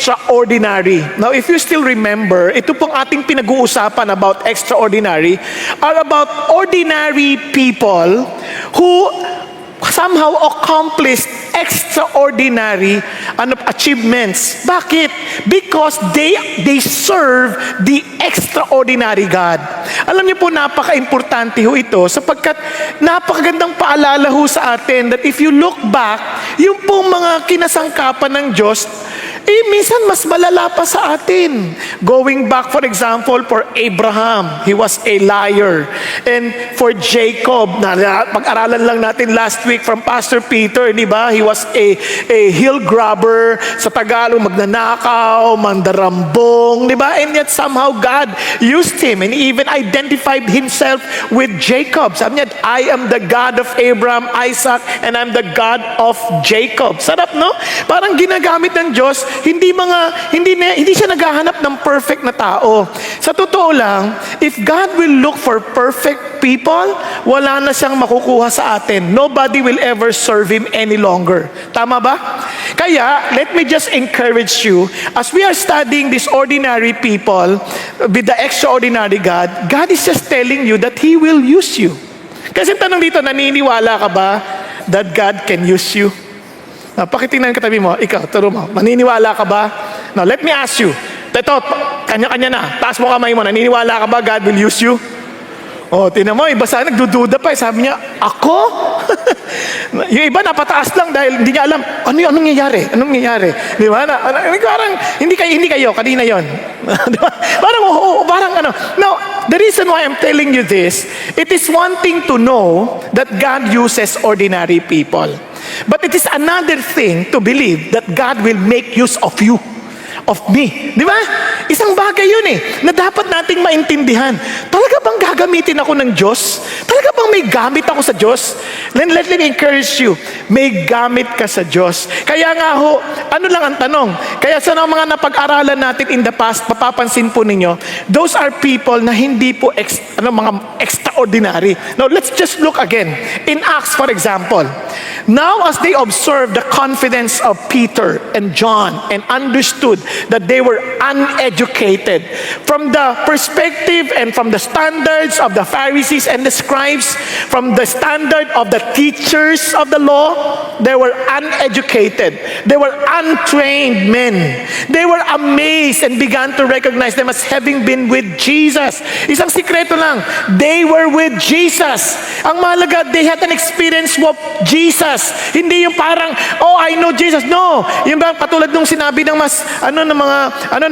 extraordinary. Now, if you still remember, ito pong ating pinag-uusapan about extraordinary are about ordinary people who somehow accomplished extraordinary achievements. Bakit? Because they serve the extraordinary God. Alam niyo po, napaka-importante ho ito sapagkat napakagandang paalala ho sa atin that if you look back, yung pong mga kinasangkapan ng Diyos, minsan mas malala pa sa atin. Going back, for example, for Abraham, he was a liar. And for Jacob, pag-aralan lang natin last week from Pastor Peter, di ba? He was a hill grabber, sa Tagalog, magnanakaw, mandarambong, di ba? And yet somehow God used him and he even identified himself with Jacob. Sabi niya, I am the God of Abraham, Isaac, and I'm the God of Jacob. Sarap, no? Parang ginagamit ng Diyos, hindi siya naghahanap ng perfect na tao. Sa totoo lang, if God will look for perfect people, wala na siyang makukuha sa atin. Nobody will ever serve Him any longer. Tama ba? Kaya, let me just encourage you, as we are studying these ordinary people with the extraordinary God, God is just telling you that He will use you. Kasi tanong dito, naniniwala ka ba that God can use you? Pakitingnan ka tabi mo, ikaw, turo mo, maniniwala ka ba? Now, let me ask you, ito, kanya-kanya na, taas mo kamay mo, naniniwala ka ba God will use you? Tingnan mo, iba sana nagdududa pa, sabi niya, ako? Yung iba napataas lang dahil hindi niya alam, anong nangyayari? Anong nangyayari? Di ba? Parang, hindi kayo, kanina yon. Di ba? Parang ano. Now, the reason why I'm telling you this, it is one thing to know that God uses ordinary people. But it is another thing to believe that God will make use of you, of me. Di ba? Isang bagay yun na dapat nating maintindihan. Talaga bang gagamitin ako ng Diyos? Talaga bang may gamit ako sa Diyos? Let me encourage you, may gamit ka sa Diyos. Kaya nga ho, ano lang ang tanong? Kaya sa mga napag-aralan natin in the past, mapapansin po ninyo, those are people na hindi po mga extraordinary. Now, let's just look again. In Acts, for example, now as they observed the confidence of Peter and John and understood that they were uneducated from the perspective and from the standards of the Pharisees and the scribes, from the standard of the teachers of the law, they were uneducated. They were untrained men. They were amazed and began to recognize them as having been with Jesus. Isang sikreto lang, they were with Jesus. Ang mahalaga, they had an experience with Jesus. Hindi yung parang, I know Jesus. No. Yung ba, patulad nung sinabi ng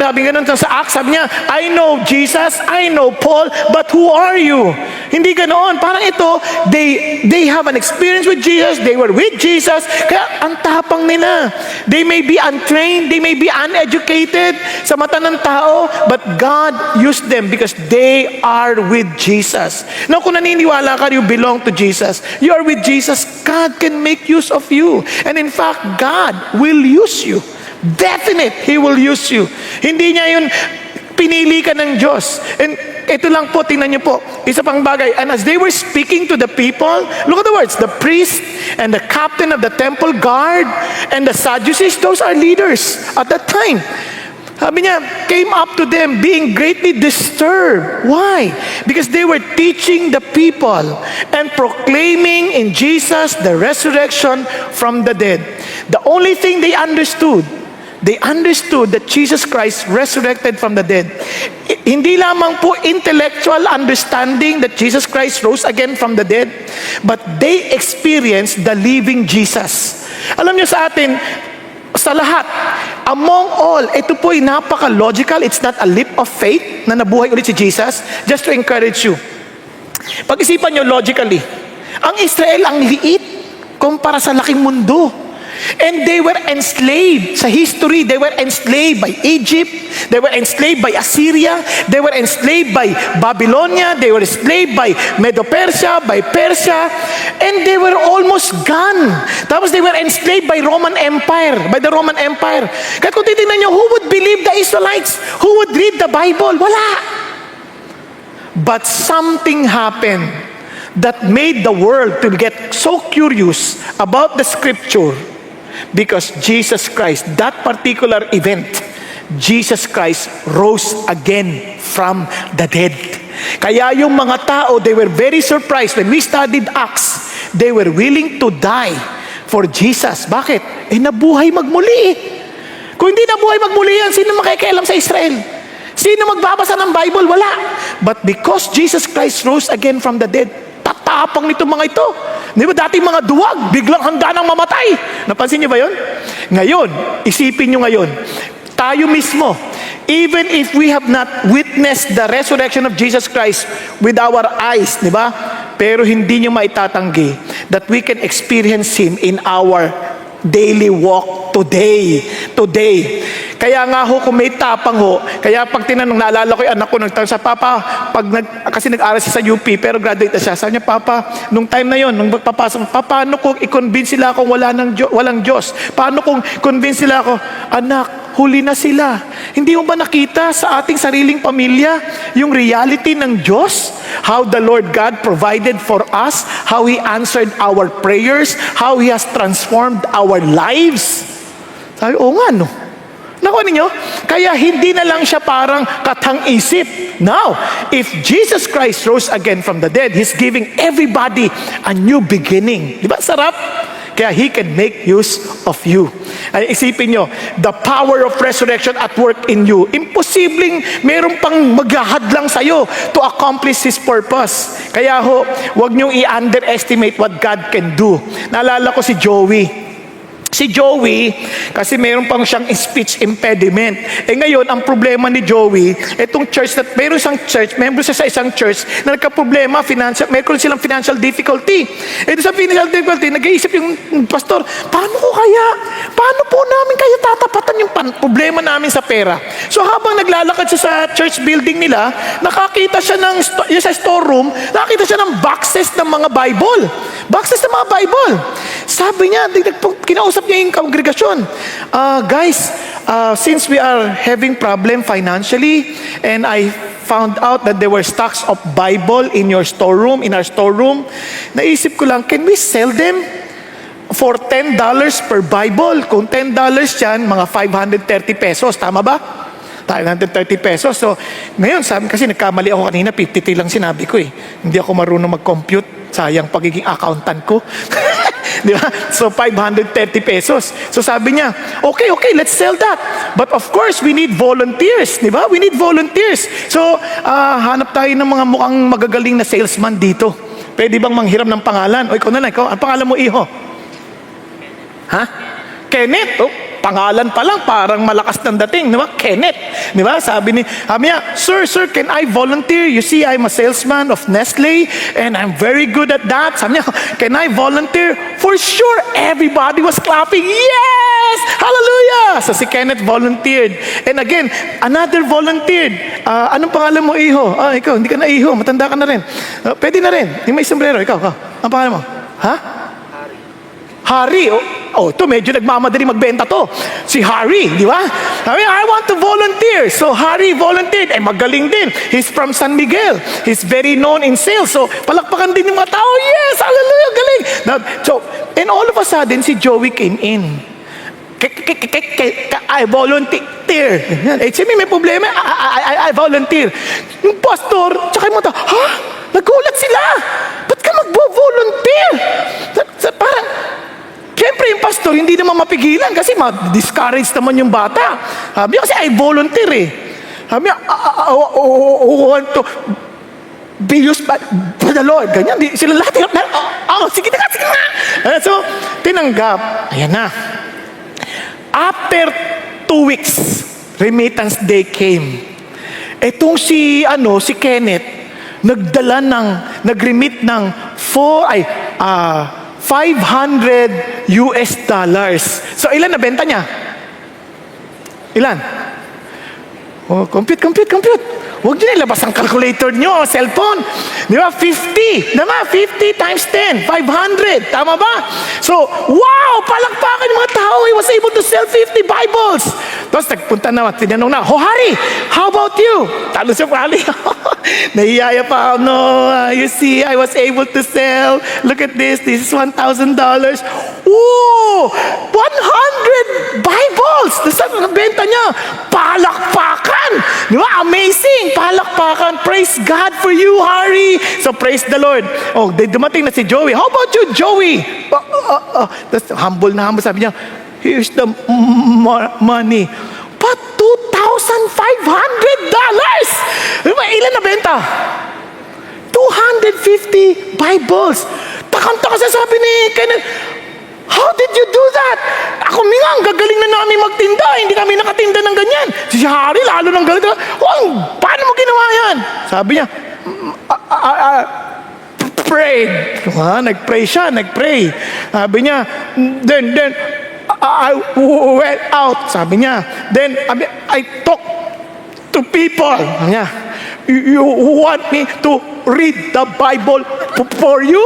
sabi ganun sa Acts, sabi niya, I know Jesus, I know Paul, but who are you? Hindi ganoon. Parang ito, they have an experience with Jesus, they were with Jesus, kaya ang tapang nila. They may be untrained, they may be uneducated sa mata ng tao, but God used them because they are with Jesus. Now, kung naniniwala ka, you belong to Jesus, you are with Jesus, God can make use of you. And in fact, God will use you. Definite, He will use you. Hindi niya yun, pinili ka ng Diyos. And ito lang po, tingnan niyo po, isa pang bagay. And as they were speaking to the people, look at the words, the priest and the captain of the temple guard and the Sadducees, those are leaders at that time. Sabi niya, came up to them being greatly disturbed. Why? Because they were teaching the people and proclaiming in Jesus the resurrection from the dead. The only thing they understood that Jesus Christ resurrected from the dead. Hindi lamang po intellectual understanding that Jesus Christ rose again from the dead, but they experienced the living Jesus. Alam niyo sa atin, sa lahat, among all, ito po'y napaka-logical. It's not a leap of faith na nabuhay ulit si Jesus. Just to encourage you. Pag-isipan nyo logically, ang Israel ang liit kumpara sa laking mundo. And they were enslaved. Sa history, they were enslaved by Egypt. They were enslaved by Assyria. They were enslaved by Babylonia. They were enslaved by Medo-Persia, by Persia. And they were almost gone. Tapos they were enslaved by Roman Empire, by the Roman Empire. Kaya kung titignan nyo, who would believe the Israelites? Who would read the Bible? Wala. But something happened that made the world to get so curious about the scripture. Because Jesus Christ, that particular event, Jesus Christ rose again from the dead. Kaya yung mga tao, they were very surprised when we studied Acts. They were willing to die for Jesus. Bakit? Nabuhay magmuli eh. Kung hindi nabuhay magmuli yan, sino makikialam sa Israel? Sino magbabasa ng Bible? Wala. But because Jesus Christ rose again from the dead, tatapang nito mga ito. Di ba dati mga duwag, biglang handa nang mamatay. Napansin niyo ba yun? Ngayon, isipin niyo ngayon, tayo mismo, even if we have not witnessed the resurrection of Jesus Christ with our eyes, di ba? Pero hindi niyo maitatanggi that we can experience Him in our daily walk today. Kaya nga ho, kung may tapang ho, kaya pag tinanong, naalala ko yung anak ko, nagtanong sa Papa, kasi nag-aral siya sa UP, pero graduate na siya. Sabi niya, Papa, nung time na yon, nung magpapasok, paano kung i-convince sila akong walang Diyos? Paano kung convince sila ako, anak, huli na sila. Hindi mo ba nakita sa ating sariling pamilya yung reality ng Diyos? How the Lord God provided for us, how He answered our prayers, how He has transformed our lives. Sabi, oo nga no. Nakuha ninyo? Kaya hindi na lang siya parang katang-isip. Now, if Jesus Christ rose again from the dead, He's giving everybody a new beginning. Di ba? Sarap? Kaya He can make use of you. Ay, isipin nyo, the power of resurrection at work in you. Imposibleng meron pang maghahadlang sa'yo to accomplish His purpose. Kaya ho, huwag nyo i-underestimate what God can do. Naalala ko si Joey. Si Joey, kasi meron pang siyang speech impediment. Ngayon, ang problema ni Joey, itong church, meron isang church, member siya sa isang church, na nagka-problema, meron silang financial difficulty. Sa financial difficulty, nag-iisip yung pastor, paano po namin kayo tatapatan yung problema namin sa pera? So habang naglalakad siya sa church building nila, nakakita siya sa storeroom, nakakita siya ng boxes ng mga Bible. Sabi niya, kinausap niya yung kongregasyon. Guys, since we are having problem financially, and I found out that there were stocks of Bible in our storeroom, naisip ko lang, can we sell them for $10 per Bible? Kung $10 yan, mga 530 pesos. Tama ba? 530 pesos. So, ngayon, kasi nagkamali ako kanina, 53 lang sinabi ko eh. Hindi ako marunong mag-compute. Sayang pagiging accountant ko. Di ba? So, 530 pesos. So, sabi niya, okay, let's sell that. But of course, we need volunteers. Di ba? We need volunteers. So, hanap tayo ng mga mukhang magagaling na salesman dito. Pwede bang manghiram ng pangalan? O, ikaw na lang. Ang pangalan mo, iho? Ha? Kenneth. Oh, pangalan pa lang, parang malakas ng dating. Di ba? Kenneth. Di ba? Sabi niya, Sir, can I volunteer? You see, I'm a salesman of Nestle and I'm very good at that. Sabi niya, can I volunteer? For sure, everybody was clapping. Yes! Hallelujah! So si Kenneth volunteered. And again, another volunteered. Anong pangalan mo, iho? Ikaw, hindi ka na iho. Matanda ka na rin. Pwede na rin. Yung may sombrero. Ikaw. Ang pangalan mo? Ha? Harry. Ito medyo nagmamadali magbenta to. Si Harry, di ba? I want to volunteer. So Harry volunteered. Magaling din. He's from San Miguel. He's very known in sales. So palakpakan din yung mga tao. Yes, hallelujah, galing. Now, and all of a sudden, si Joey came in. I volunteer. May problema. I volunteer. Yung pastor, tsaka yung mga tao, ha? Nagulat sila. Ba't ka mag-volunteer? Parang, siyempre yung pastor hindi naman mapigilan kasi ma-discourage naman yung bata. Sabi niya kasi I volunteer eh. Sabi niya, want to be used by the Lord. Ganyan. Sila lahat, sige na. So, tinanggap. Ayan na. After 2 weeks, remittance day came. Etong si Kenneth, nag-remit ng $500. So, ilan na benta niya? Ilan? Compute. Huwag niyo ilabas ang calculator niyo, cellphone. Di ba? 50. Naman, 50 times 10. 500. Tama ba? So, wow! Palakpakan yung mga tao. He was able to sell 50 Bibles. Tapos, nagpunta na, tinanong na, Harry, how about you? Talo siya pali. Nahiyaya pa ako, no. You see, I was able to sell. Look at this. This is $1,000. Woo! 100 Bibles! Tapos, ang benta niya, bakbakan. Praise God for you, Harry. So praise the Lord. Oh, dumating na si Joey. How about you, Joey? Tapos humble na humble. Sabi niya, here's the money. But $2,500! Ilan na benta? 250 Bibles. Takam-taka sa sabi ni Kenneth, how did you do that? Ako nga, ang gagaling na namin magtinda. Hindi kami nakatinda ng ganyan. Si Harry, lalo ng galing. Paano mo ginawa yan? Sabi niya, prayed. Nag-pray siya, nag-pray. Sabi niya, then, I went out. Sabi niya, then, I talked to people. Sabi niya, you want me to read the Bible for you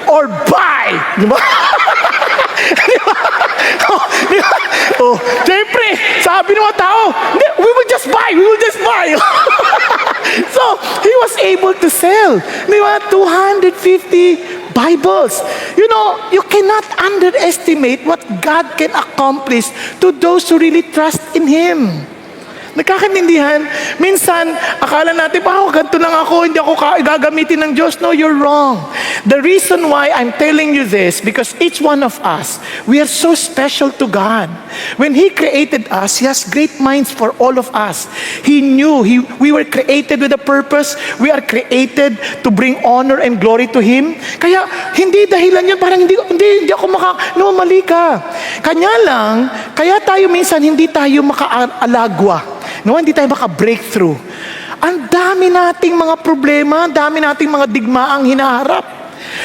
or buy? Di ba? Oh, siyempre, sabi ng mga tao, we will just buy. So, he was able to sell, di ba, 250 Bibles. You know, you cannot underestimate what God can accomplish to those who really trust in Him. Nagkakaintindihan? Minsan, akala natin, ganito lang ako, hindi ako gagamitin ng Diyos. No, you're wrong. The reason why I'm telling you this, because each one of us, we are so special to God. When He created us, He has great minds for all of us. He knew we were created with a purpose. We are created to bring honor and glory to Him. Kaya, hindi dahilan yun, parang hindi ako mali ka. Kaya tayo minsan, hindi tayo makaalagwa. No, hindi tayo maka-breakthrough. Ang dami nating mga problema, ang dami nating mga digmaang hinaharap.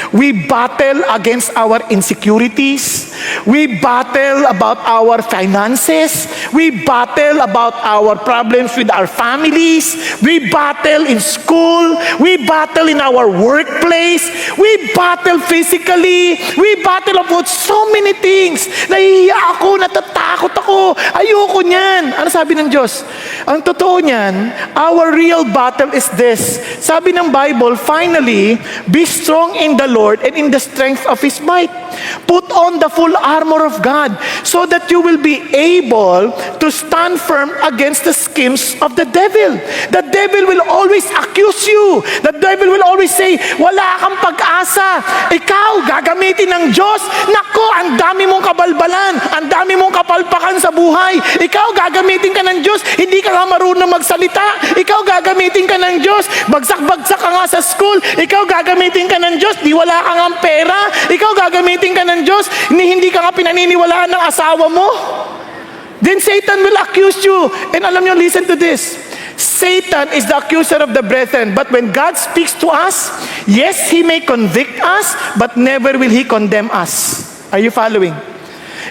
We battle against our insecurities. We battle about our finances. We battle about our problems with our families. We battle in school. We battle in our workplace. We battle physically. We battle about so many things. Nahihiya ako, natatakot ako. Ayoko niyan. Ano sabi ng Diyos? Ang totoo niyan, our real battle is this. Sabi ng Bible, finally, be strong in the Lord and in the strength of His might. Put on the full armor of God so that you will be able to stand firm against the schemes of the devil. The devil will always accuse you. The devil will always say, wala kang pag-asa. Ikaw, gagamitin ng Diyos. Nako, ang dami mong kabalbalan. Ang dami mong kapalpakan sa buhay. Ikaw, gagamitin ka ng Diyos. Hindi ka nga marunong magsalita. Ikaw, gagamitin ka ng Diyos. Bagsak-bagsak ka nga sa school. Ikaw, gagamitin ka ng Diyos. Di wala ka nga pera. Ikaw, gagamitin ka ng Diyos. Hindi ka nga pinaniniwalaan ng asawa mo. Then Satan will accuse you. And alam niyo, listen to this. Satan is the accuser of the brethren. But when God speaks to us, yes, he may convict us, but never will he condemn us. Are you following?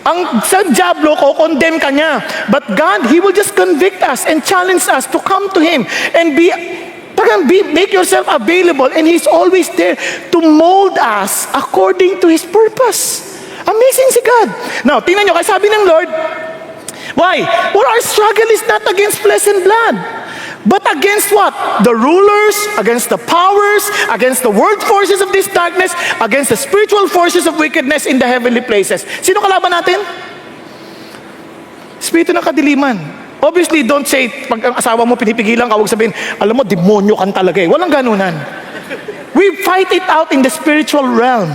Ang sa diablo ko, condemn ka niya. But God, He will just convict us and challenge us to come to Him and make yourself available, and He's always there to mold us according to His purpose. Amazing si God. Now, tingnan nyo, kasi sabi ng Lord, why? For our struggle is not against flesh and blood, but against what? The rulers, against the powers, against the world forces of this darkness, against the spiritual forces of wickedness in the heavenly places. Sino kalaban natin? Espiritu ng kadiliman. Obviously, don't say, pag ang asawa mo pinipigilan ka, huwag sabihin, alam mo, demonyo kan talaga eh. Walang ganunan. We fight it out in the spiritual realm.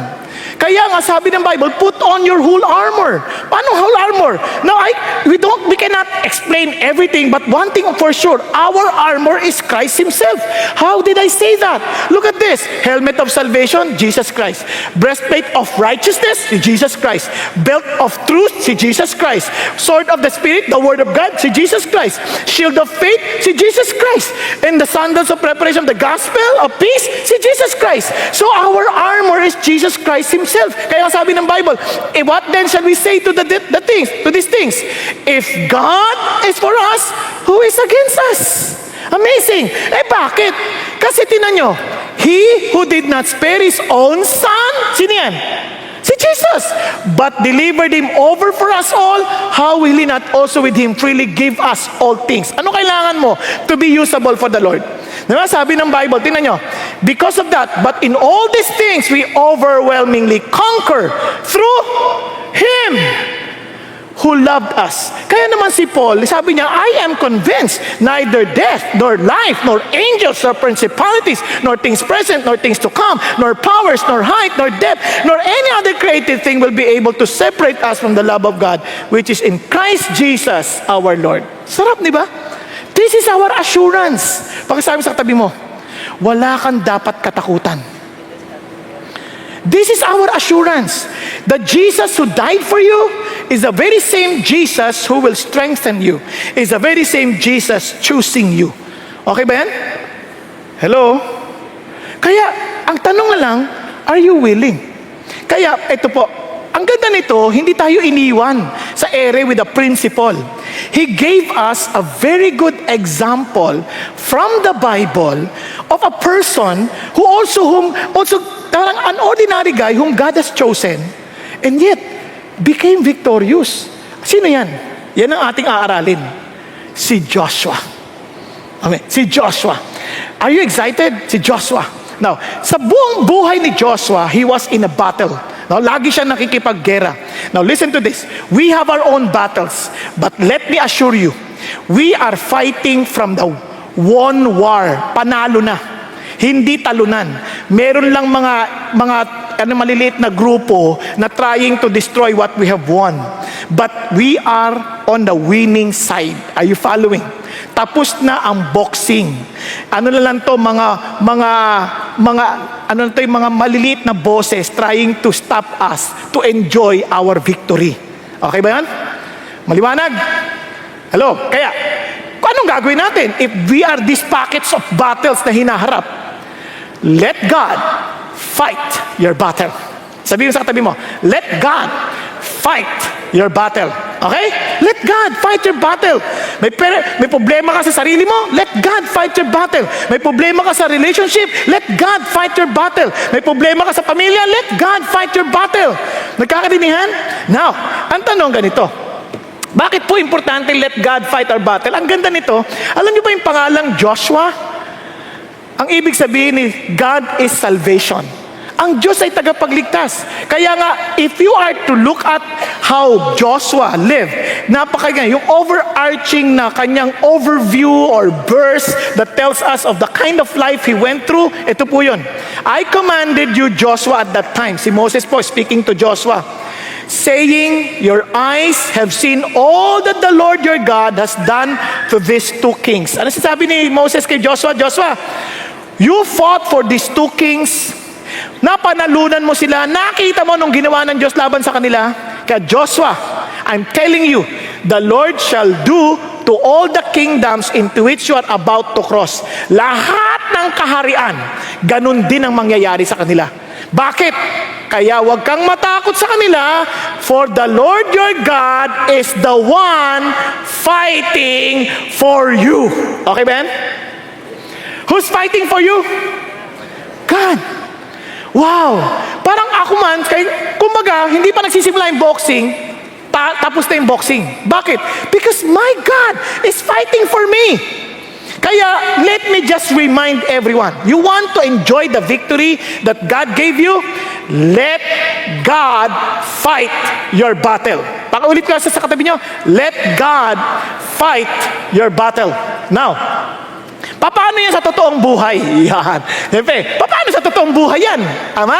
Kaya nga sabi ng Bible, put on your whole armor. Paano whole armor? Now, we cannot explain everything, but one thing for sure, our armor is Christ Himself. How did I say that? Look at this. Helmet of salvation, Jesus Christ. Breastplate of righteousness, si Jesus Christ. Belt of truth, si Jesus Christ. Sword of the Spirit, the Word of God, si Jesus Christ. Shield of faith, si Jesus Christ. And the sandals of preparation of the gospel of peace, si Jesus Christ. So our armor is Jesus Christ Himself. Kaya sabi ng Bible, what then shall we say to these things? If God is for us, who is against us? Amazing. Bakit? Kasi tinan nyo, He who did not spare His own Son, sino yan? Si Jesus. But delivered Him over for us all, how will He not also with Him freely give us all things? Ano kailangan mo to be usable for the Lord? Diba? Sabi ng Bible, tingnan nyo, because of that, but in all these things, we overwhelmingly conquer through Him who loved us. Kaya naman si Paul, sabi niya, I am convinced neither death, nor life, nor angels, nor principalities, nor things present, nor things to come, nor powers, nor height, nor depth, nor any other created thing will be able to separate us from the love of God, which is in Christ Jesus our Lord. Sarap, di ba? This is our assurance. Pakisabi sa katabi mo, wala kang dapat katakutan. This is our assurance. The Jesus who died for you is the very same Jesus who will strengthen you. Is the very same Jesus choosing you. Okay ba yan? Hello? Kaya, ang tanong na lang, are you willing? Kaya, ito po, ang ganda nito, hindi tayo iniwan sa ere with a principle. He gave us a very good example from the Bible of a person who also parang an ordinary guy whom God has chosen and yet became victorious. Sino yan? Yan ang ating aaralin. Si Joshua. Amen. Si Joshua. Are you excited? Si Joshua. Now, sa buong buhay ni Joshua, he was in a battle. Now, lagi siya nakikipaggera. Now, listen to this. We have our own battles. But let me assure you, we are fighting from the won war. Panalo na. Hindi talunan. Meron lang mga maliliit na grupo na trying to destroy what we have won. But we are on the winning side. Are you following? Tapos na ang boxing. Ano na lang to, mga maliliit na bosses trying to stop us to enjoy our victory. Okay ba yan? Maliwanag? Hello? Kaya, anong gagawin natin if we are these packets of battles na hinaharap? Let God fight your battle. Sabihin sa katabi mo, let God fight your battle. Okay? Let God fight your battle. May problema ka sa sarili mo? Let God fight your battle. May problema ka sa relationship? Let God fight your battle. May problema ka sa pamilya? Let God fight your battle. Nagkakadinihan? Now, ang tanong ganito. Bakit po importante let God fight our battle? Ang ganda nito, alam niyo ba yung pangalang Joshua? Ang ibig sabihin ni God is salvation. Ang Diyos ay tagapagligtas. Kaya nga, if you are to look at how Joshua lived, napakaganda. Yung overarching na kanyang overview or verse that tells us of the kind of life he went through, ito po yun. I commanded you, Joshua, at that time. Si Moses po speaking to Joshua, saying, your eyes have seen all that the Lord your God has done to these two kings. Ano sabi ni Moses kay Joshua? Joshua, you fought for these two kings. Napanalunan mo sila. Nakita mo nung ginawa ng Diyos laban sa kanila. Kaya Joshua, I'm telling you, the Lord shall do to all the kingdoms into which you are about to cross. Lahat ng kaharian, ganun din ang mangyayari sa kanila. Bakit? Kaya huwag kang matakot sa kanila, for the Lord your God is the one fighting for you. Okay, Ben? Who's fighting for you? God. Wow! Parang ako man, kumbaga, hindi pa nagsisimula yung boxing, tapos na yung boxing. Bakit? Because my God is fighting for me. Kaya, let me just remind everyone, you want to enjoy the victory that God gave you? Let God fight your battle. Pakiulit ko sa katabi nyo, let God fight your battle. Now, paano yan sa totoong buhay? Yan. Siyempre, paano sa totoong buhay yan? Tama?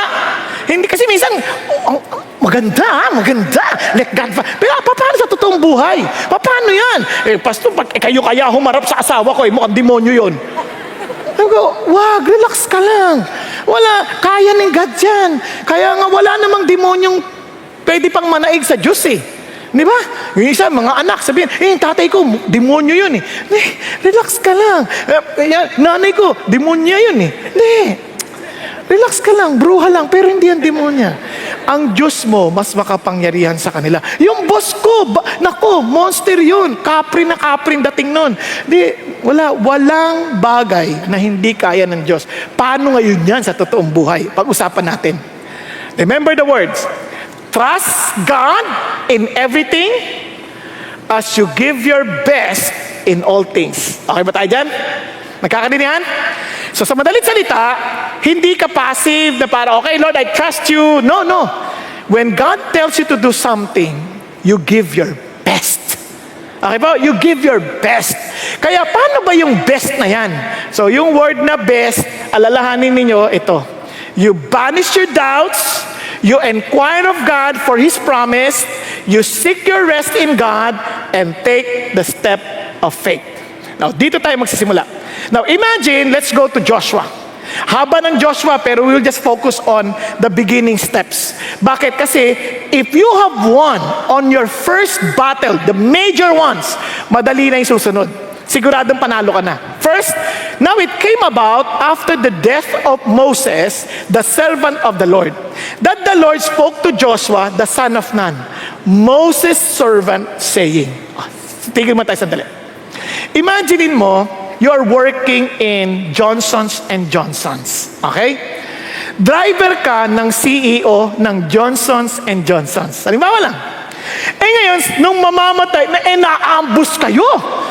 Hindi kasi minsan, maganda. Let God fight. Pero paano sa totoong buhay? Paano yan? Pastor, kayo kaya humarap sa asawa ko, mukhang demonyo yun. Wag, relax ka lang. Kaya ng God yan. Kaya nga wala namang demonyong pwede pang manaig sa Diyos eh. Di ba? Yung isa, mga anak, sabihin, tatay ko, demonyo yun eh. Relax ka lang. Nanay ko, demonyo yun eh. Relax ka lang, bruha lang, pero hindi yan demonya. Ang Diyos mo, mas makapangyarihan sa kanila. Yung boss ko, monster yun. Kaprin dating nun. Walang bagay na hindi kaya ng Diyos. Paano ngayon yan sa totoong buhay? Pag-usapan natin. Remember the words. Trust God in everything as you give your best in all things. Okay ba tayo dyan? Nagkakadinihan? So sa madaling salita, hindi ka passive na para, okay Lord, I trust you. No. When God tells you to do something, you give your Okay po? You give your best. Kaya paano ba yung best na yan? So yung word na best, alalahanin ninyo ito. You banish your doubts, you inquire of God for His promise, you seek your rest in God, and take the step of faith. Now, dito tayo magsisimula. Now, imagine, let's go to Joshua. Haba ng Joshua, pero we'll just focus on the beginning steps. Bakit? Kasi, if you have won on your first battle, the major ones, madali na yung susunod. Siguradong panalo ka na. First, now it came about after the death of Moses, the servant of the Lord, that the Lord spoke to Joshua, the son of Nun, Moses' servant, saying, tigil mo tayo sandali. Imaginein mo, you're working in Johnson's and Johnson's. Okay? Driver ka ng CEO ng Johnson's and Johnson's. Halimbawa lang. Ngayon, nung mamamatay, na-ambush kayo.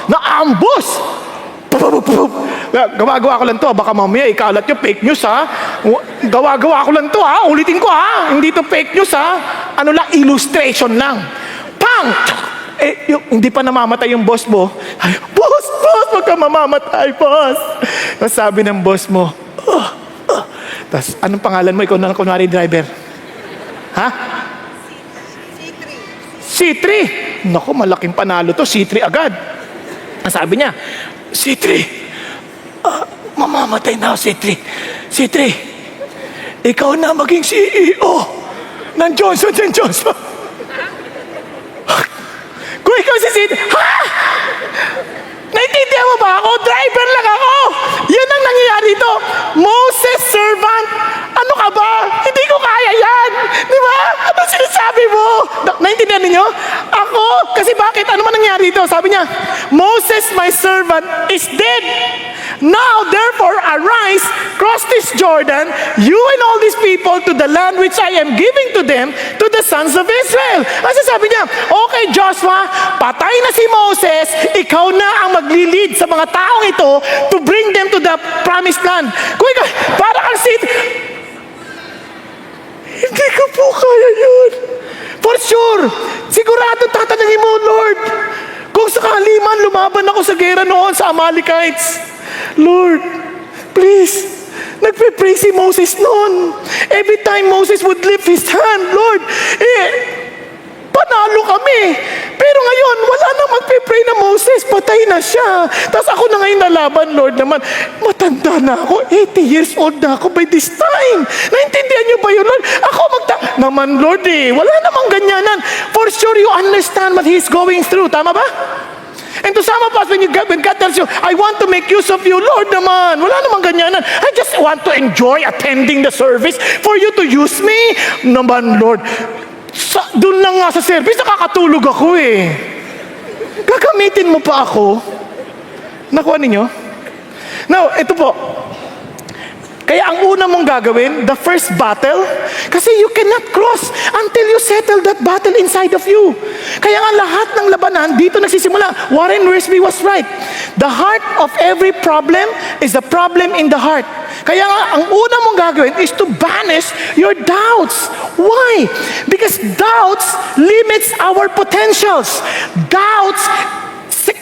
Na-ambush. Gawa-gawa ko lang to. Baka mamaya ikalat nyo, fake news ha. Gawa-gawa ko lang to ha. Ulitin ko ha. Hindi to fake news ha. Ano lang, illustration lang. Pang! Hindi pa namamatay yung boss mo. Boss, wag ka mamamatay, boss. Tapos sabi ng boss mo, tapos anong pangalan mo? Ikaw na kunwari driver. Ha? C3. Naku, malaking panalo to. C3 agad. Sabi niya, C3, mamamatay na ako, C3. C3, ikaw na maging CEO ng Johnson & Johnson. Kung ikaw si C3, ha? Naintindihan mo ba ako? Driver lang ako. Yan ang nangyayari dito. Moses, servant. Ano ka ba? Hindi ko kaya yan. Di ba? Ano sinasabi mo? Naintindihan ninyo? Ako? Kasi bakit? Ano man nangyari dito? Sabi niya, Moses, my servant, is dead. Now, therefore, arise, cross this Jordan, you and all these people to the land which I am giving to them, to the sons of Israel. Kasi sabi niya, okay, Joshua, patay na si Moses, ikaw na ang maglilid sa mga taong ito to bring them to the promised land. Kung ikaw, para kang hindi ko po kaya yun. For sure, sigurado tatanungin mo, Lord, kung sakali man lumaban ako sa gera noon sa Amalekites, Lord, please, nagpe-pray si Moses noon. Every time Moses would lift his hand, Lord, panalo kami. Pero ngayon, wala nang magpe-pray na Moses, patay na siya. Tapos ako na ngayon nalaban, Lord naman. Matanda na ako, 80 years old na ako by this time. Naintindihan niyo ba yun, Lord? Ako naman, Lord wala namang ganyanan. For sure, you understand what He's going through. Tama ba? And to some of us, when God tells you, I want to make use of you, Lord naman, wala namang ganyanan. I just want to enjoy attending the service for you to use me. Naman, Lord, doon lang nga sa service, nakakatulog ako Gagamitin mo pa ako? Nakuha ninyo? Now, ito po. Kaya ang una mong gagawin, the first battle, kasi you cannot cross until you settle that battle inside of you. Kaya nga lahat ng labanan, dito nagsisimula. Warren Wiersbe was right. The heart of every problem is a problem in the heart. Kaya nga, ang una mong gagawin is to banish your doubts. Why? Because doubts limits our potentials. Doubts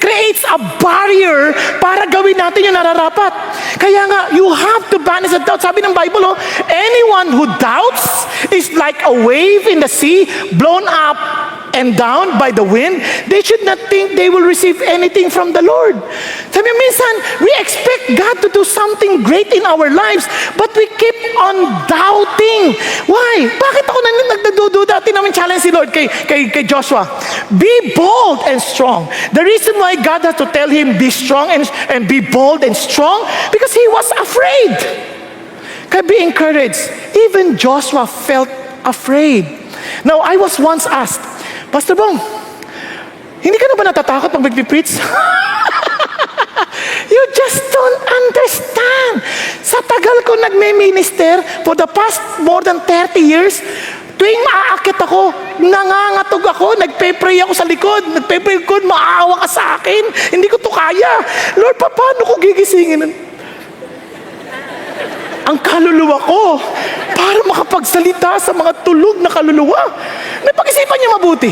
creates a barrier para gawin natin yung nararapat. Kaya nga, you have to banish the doubt. Sabi ng Bible, anyone who doubts is like a wave in the sea, blown up and down by the wind. They should not think they will receive anything from the Lord. Sabi minsan, we expect God to do something great in our lives, but we keep on doubting. Why? Bakit ako nagdududa? Namin challenge si Lord kay Joshua. Be bold and strong. The reason why God has to tell him be strong and be bold and strong, because he was afraid. Kaya be encouraged. Even Joshua felt afraid. Now, I was once asked, Pastor Bong, hindi ka na ba natatakot pag mag-preach? You just don't understand. Sa tagal ko nagme-minister for the past more than 30 years, tuwing maaakit ako, nangangatog ako, nagpe-pray ako sa likod, nagpe-pray ko, maawa ka sa akin, hindi ko to kaya. Lord, paano ko gigisingin ang kaluluwa ko para makapagsalita sa mga tulog na kaluluwa? Napag-isipan niyo mabuti.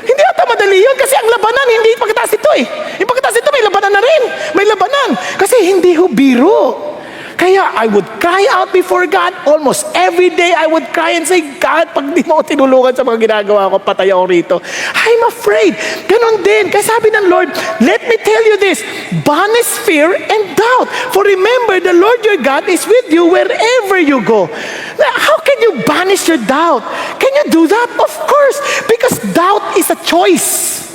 Hindi ata madali yun kasi ang labanan, hindi pagkatapos ito eh. Yung pagkatapos ito, may labanan na rin. May labanan. Kasi hindi ho biro. Kaya I would cry out before God. Almost every day I would cry and say, God, pag di mo ako tinulungan sa mga ginagawa ko, patay ako rito. I'm afraid. Ganon din. Kaya sabi ng Lord, let me tell you this, banish fear and doubt. For remember, the Lord your God is with you wherever you go. Now, how can you banish your doubt? Can you do that? Of course. Because doubt is a choice.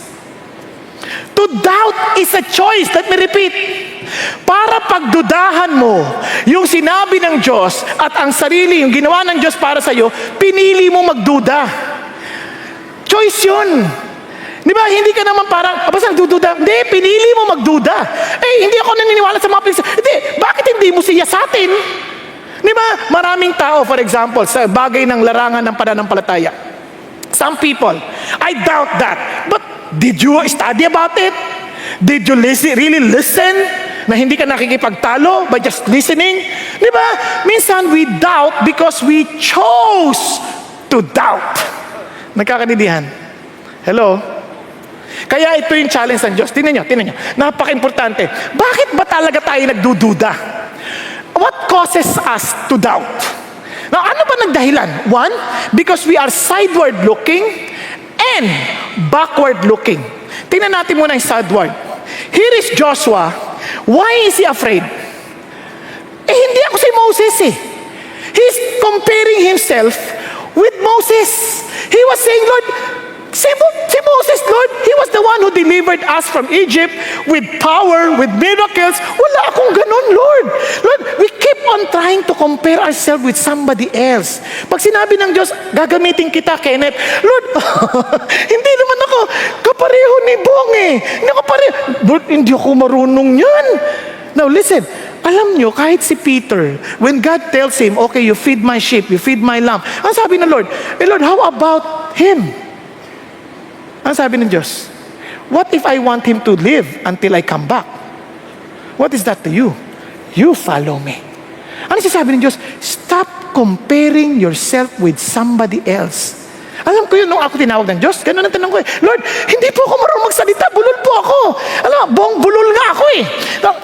To doubt is a choice. Let me repeat. Para pagdudahan mo yung sinabi ng Diyos at ang sarili, yung ginawa ng Diyos para sa iyo, pinili mo magduda. Choice yun. Di ba? Hindi ka naman parang, basta nagdududa. Hindi, pinili mo magduda. Eh, hindi ako naniniwala sa mga pinsa. Hindi, bakit hindi mo siya sa atin? Di ba? Maraming tao, for example, sa bagay ng larangan ng pananampalataya. Some people, I doubt that. But did you study about it? Did you really listen? Na hindi ka nakikipagtalo by just listening? Di ba? Minsan we doubt because we chose to doubt. Nagkakaintindihan? Hello? Kaya ito yung challenge ng Diyos. Tingnan nyo. Napaka-importante. Bakit ba talaga tayo nagdududa? What causes us to doubt? Now, ano ba nagdahilan? One, because we are sideward looking and backward looking. Tingnan natin muna yung sideward. Here is Joshua. Why is he afraid? Eh, hindi ako si Moses eh. He's comparing himself with Moses. He was saying, Lord, si Moses, Lord, he was the one who delivered us from Egypt with power, with miracles. Wala akong ganun, Lord. Lord, we keep on trying to compare ourselves with somebody else. Pag sinabi ng Diyos, gagamitin kita, Kenneth. Lord, hindi naman ako kapareho ni Bong eh. Lord, hindi ako marunong yan. Now listen, alam nyo, kahit si Peter, when God tells him, okay, you feed my sheep, you feed my lamb, ang sabi ng Lord, Lord, how about him? Ang sabi ng Diyos, what if I want him to live until I come back? What is that to you? You follow me. Ano sasabi ng Diyos? Stop comparing yourself with somebody else. Alam ko yun, nung ako tinawag ng Diyos, ganun ang tanong ko eh, Lord, hindi po ako marunong magsalita, bulol po ako. Alam mo, buong bulol nga ako eh.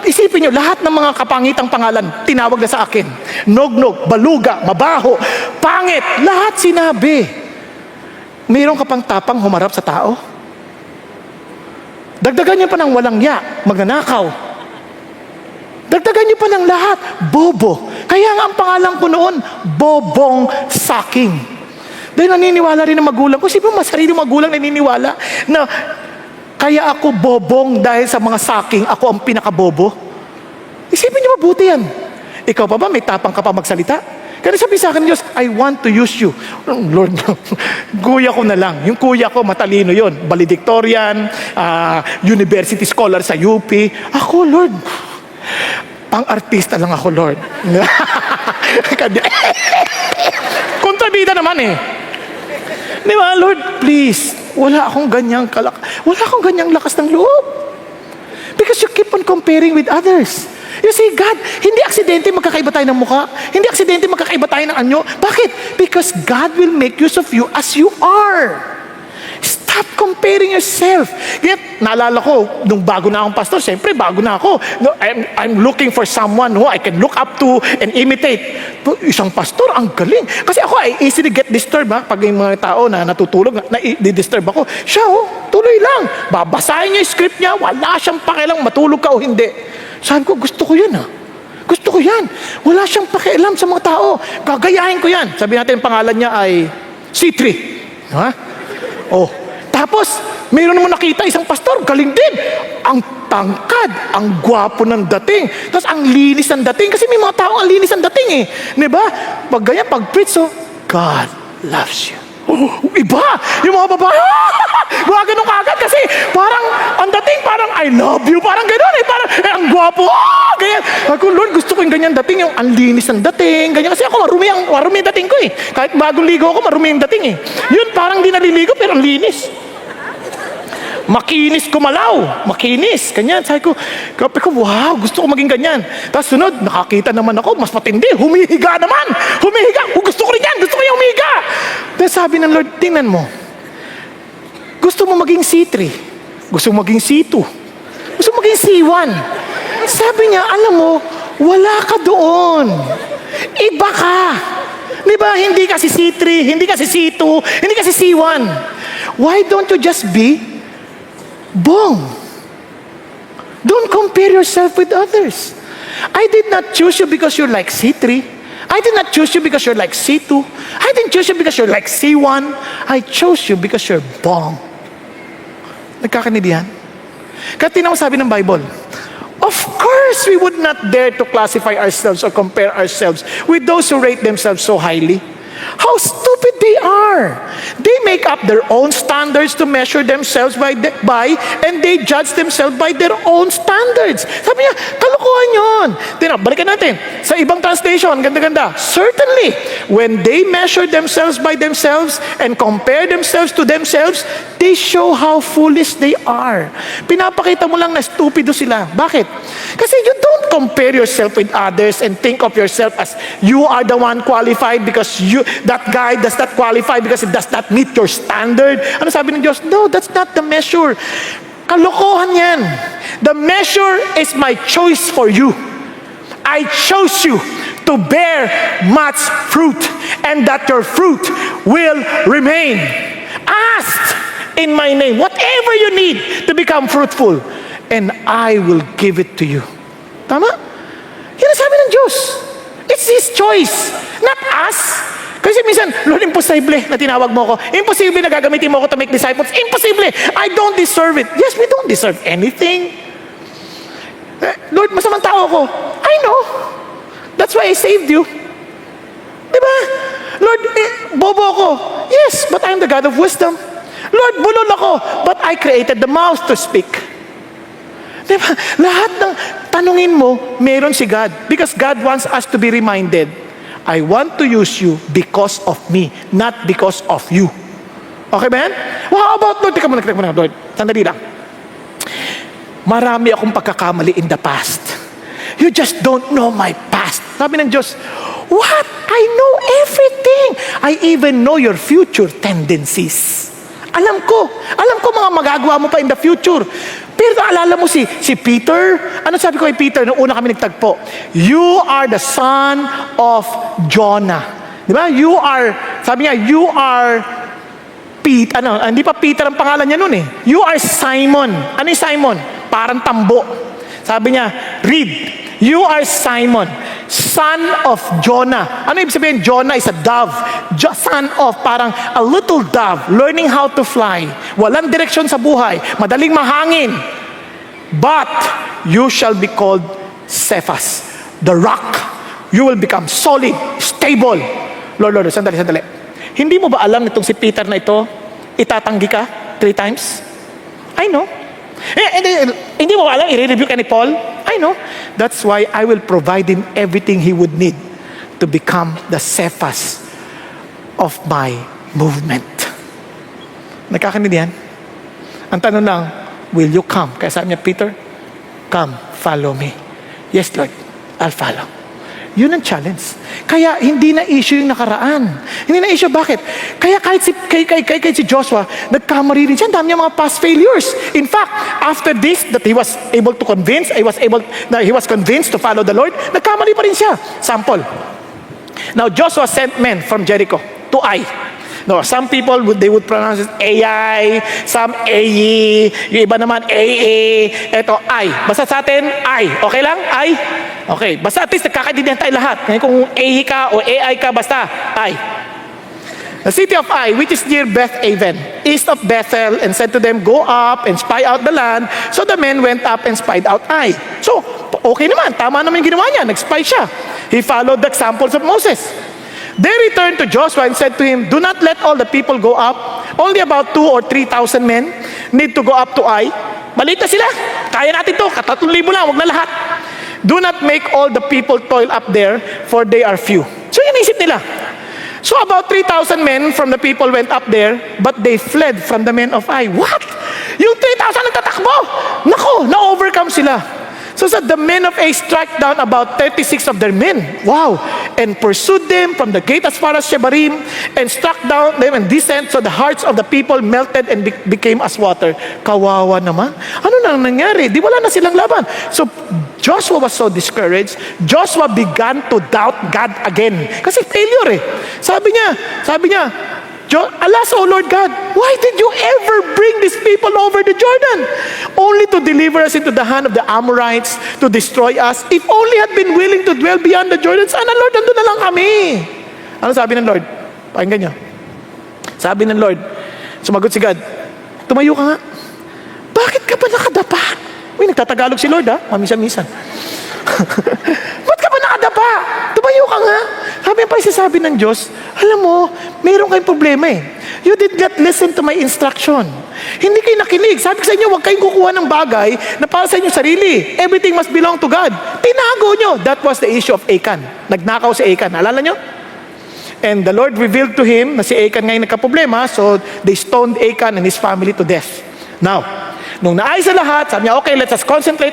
Isipin nyo, lahat ng mga kapangitang pangalan, tinawag na sa akin. Nognog, baluga, mabaho, pangit, lahat sinabi. Mayroon ka pang tapang humarap sa tao? Dagdagan niyo pa ng walang ya, magnanakaw. Dagdagan niyo pa ng lahat, bobo. Kaya nga ang pangalan ko noon, Bobong Saking. Dahil naniniwala rin ng magulang ko. Siyempre, masarili magulang naniniwala na kaya ako bobong dahil sa mga saking, ako ang pinakabobo. Isipin niyo mabuti yan. Ikaw pa ba, may tapang ka pa magsalita? Kaya sabi sa akin ng Diyos, I want to use you. Lord, kuya ko na lang. Yung kuya ko, matalino yon, valedictorian, university scholar sa UP. Ako, Lord, pang-artista lang ako, Lord. Kontrabida naman eh. Di ba, Lord, please, wala akong ganyang lakas ng loob. Because you keep on comparing with others. You see, God, hindi aksidente magkakaiba tayo ng mukha. Hindi aksidente magkakaiba tayo ng anyo. Bakit? Because God will make use of you as you are. Stop comparing yourself. Kaya, naalala ko, nung bago na akong pastor, siyempre, bago na ako. No, I'm looking for someone who I can look up to and imitate. Isang pastor, ang galing. Kasi ako, I easily get disturbed. Pag yung mga tao na natutulog, na-disturb ako. Siya, tuloy lang. Babasahin niya yung script niya, wala siyang pakialam, matulog ka o hindi. Sabi ko, gusto ko yun Gusto ko yan. Wala siyang pakialam sa mga tao. Gagayahin ko yan. Sabi natin, pangalan niya ay C3. Ha? Oh. Tapos, mayroon naman nakita isang pastor, galing din. Ang tangkad, ang gwapo ng dating. Tapos, ang linis ng dating. Kasi may mga tao ang linis ng dating eh. Diba? Pag ganyan, pag preach, God loves you. Iba! Yung mga babae, gumagano kagad kasi parang, ang dating parang, I love you, parang gano'n eh, parang, ang gwapo, ganyan. Ako, Lord, gusto ko yung ganyan dating, yung ang linis ng dating, ganyan. Kasi ako, marumi yung dating ko eh. Kahit bagong ligo ako, marumi yung dating eh. Yun, parang di naliligo, pero ang linis. Makinis kumalaw. Makinis. Ganyan. Sabi ko, wow, gusto ko maging ganyan. Tapos sunod, nakakita naman ako, mas matindi. Humihiga naman. Humihiga. Gusto ko rin yan. Gusto ko yung humihiga. Tapos sabi ng Lord, tingnan mo. Gusto mo maging C3. Gusto mo maging C2. Gusto mo maging C1. Sabi niya, alam mo, wala ka doon. Iba ka. Di ba? Hindi ka si C3, hindi ka si C2, hindi ka si C1. Why don't you just be Bong? Don't compare yourself with others. I did not choose you because you're like C3. I did not choose you because you're like C2. I didn't choose you because you're like C1. I chose you because you're Bong. Nagkakanidihan? Kaya tinawag sabi ng Bible, of course, we would not dare to classify ourselves or compare ourselves with those who rate themselves so highly. How stupid they are. They make up their own standards to measure themselves by and they judge themselves by their own standards. Sabi niya, kalokohan yun. Balikan natin. Sa ibang translation, ganda-ganda. Certainly, when they measure themselves by themselves and compare themselves to themselves, they show how foolish they are. Pinapakita mo lang na stupido sila. Bakit? Kasi you don't compare yourself with others and think of yourself as you are the one qualified because that guy does not qualify because it does not meet your standard. Ano sabi ng Diyos? No, that's not the measure. Kalokohan yan. The measure is my choice for you. I chose you to bear much fruit and that your fruit will remain. Ask in my name whatever you need to become fruitful and I will give it to you. Tama? Yan ang sabi ng Diyos. It's His choice, not us. Kasi minsan, Lord, imposible na tinawag mo ako. Imposible na gagamitin mo ako to make disciples. Imposible. I don't deserve it. Yes, we don't deserve anything. Lord, masamang tao ako. I know. That's why I saved you. Diba? Lord, bobo ako. Yes, but I'm the God of wisdom. Lord, bulol ako, but I created the mouth to speak. Diba? Lahat ng tanungin mo, meron si God. Because God wants us to be reminded, I want to use you because of me, not because of you. Okay ba yan? Well, how about, Lord, teka muna, Lord, sandali lang. Marami akong pagkakamali in the past. You just don't know my past. Sabi ng Diyos, what? I know everything. I even know your future tendencies. Alam ko mga magagawa mo pa in the future. Pero naalala mo si Peter? Ano sabi ko kay Peter nung una kami nagtagpo? You are the son of Jonah. Di ba? You are, sabi niya, you are Peter. Hindi pa Peter ang pangalan niya nun eh. You are Simon. Ano yung Simon? Parang tambo. Sabi niya, read. You are Simon, son of Jonah. Ano ibig sabihin? Jonah is a dove. Son of, parang a little dove, learning how to fly. Walang direksyon sa buhay. Madaling mahangin. But you shall be called Cephas, the rock. You will become solid, stable. Lord, sandali. Hindi mo ba alam nitong si Peter na ito, itatanggi ka 3 times? I know. Hindi mo ba alam, i-review ka ni Paul? I know. That's why I will provide him everything he would need to become the Cephas of my movement. Nagkakanindihan? Ang tanong lang, will you come? Kaya sabi niya, Peter, come, follow me. Yes, Lord, I'll follow. Yun ang challenge. Kaya hindi na issue yung nakaraan. Hindi na issue, bakit? Kaya kahit si Joshua, nagkamali rin siya. Ang dami niya mga past failures. In fact, after this, that he was convinced to follow the Lord, nagkamali pa rin siya. Sample. Now, Joshua sent men from Jericho to Ai. No, some people they would pronounce it Ai, some Ai, yung iba naman Aa, eto Ai. Basta sa atin, Ai. Okay lang? Ai? Okay. Basta at least nagkakaintindihan tayo lahat. Ngayon kung Ai ka o Ai ka, basta Ai. The city of Ai, which is near Beth-aven, east of Bethel, and said to them, go up and spy out the land. So the men went up and spied out Ai. So, okay naman. Tama naman yung ginawa niya. Nag-spy siya. He followed the examples of Moses. They returned to Joshua and said to him, do not let all the people go up. Only about 2,000 or 3,000 men need to go up to Ai. Maliit na sila. Kaya natin to. 3,000 lang. Huwag na lahat. Do not make all the people toil up there, for they are few. So yan isip nila. So about 3,000 men from the people went up there, but they fled from the men of Ai. What? Yung 3,000 nagtatakbo. Nako, na-overcome sila. So the men of Ai struck down about 36 of their men. Wow. and pursued them from the gate as far as Shebarim, and struck down them and descent, so the hearts of the people melted and became as water. Kawawa naman. Ano nang nangyari? Di wala na silang laban. So Joshua was so discouraged. Joshua began to doubt God again. Kasi failure eh. Sabi niya, alas, O Lord God, why did you ever bring these people over the Jordan? Only to deliver us into the hand of the Amorites, to destroy us. If only had been willing to dwell beyond the Jordan, sana Lord, nandun na lang kami. Ano sabi ng Lord? Pakinggan niyo. Sabi ng Lord, sumagot si God, tumayo ka nga. Bakit ka ba nakadapa? Uy, nagtatagalog si Lord ha, mamisa-misan. Ba't ka ba nakadapa? Tumayo ka nga. Sabi ng Diyos, alam mo, mayroon kayong problema eh. You did not listen to my instruction. Hindi kayo nakinig. Sabi ko sa inyo, huwag kayong kukuha ng bagay na para sa inyong sarili. Everything must belong to God. Tinago nyo. That was the issue of Achan. Nagnakaw si Achan. Alala nyo? And the Lord revealed to him na si Achan ngayon nagkaproblema, so they stoned Achan and his family to death. Now, nung naayos na lahat, sabi niya, okay, let's just consecrate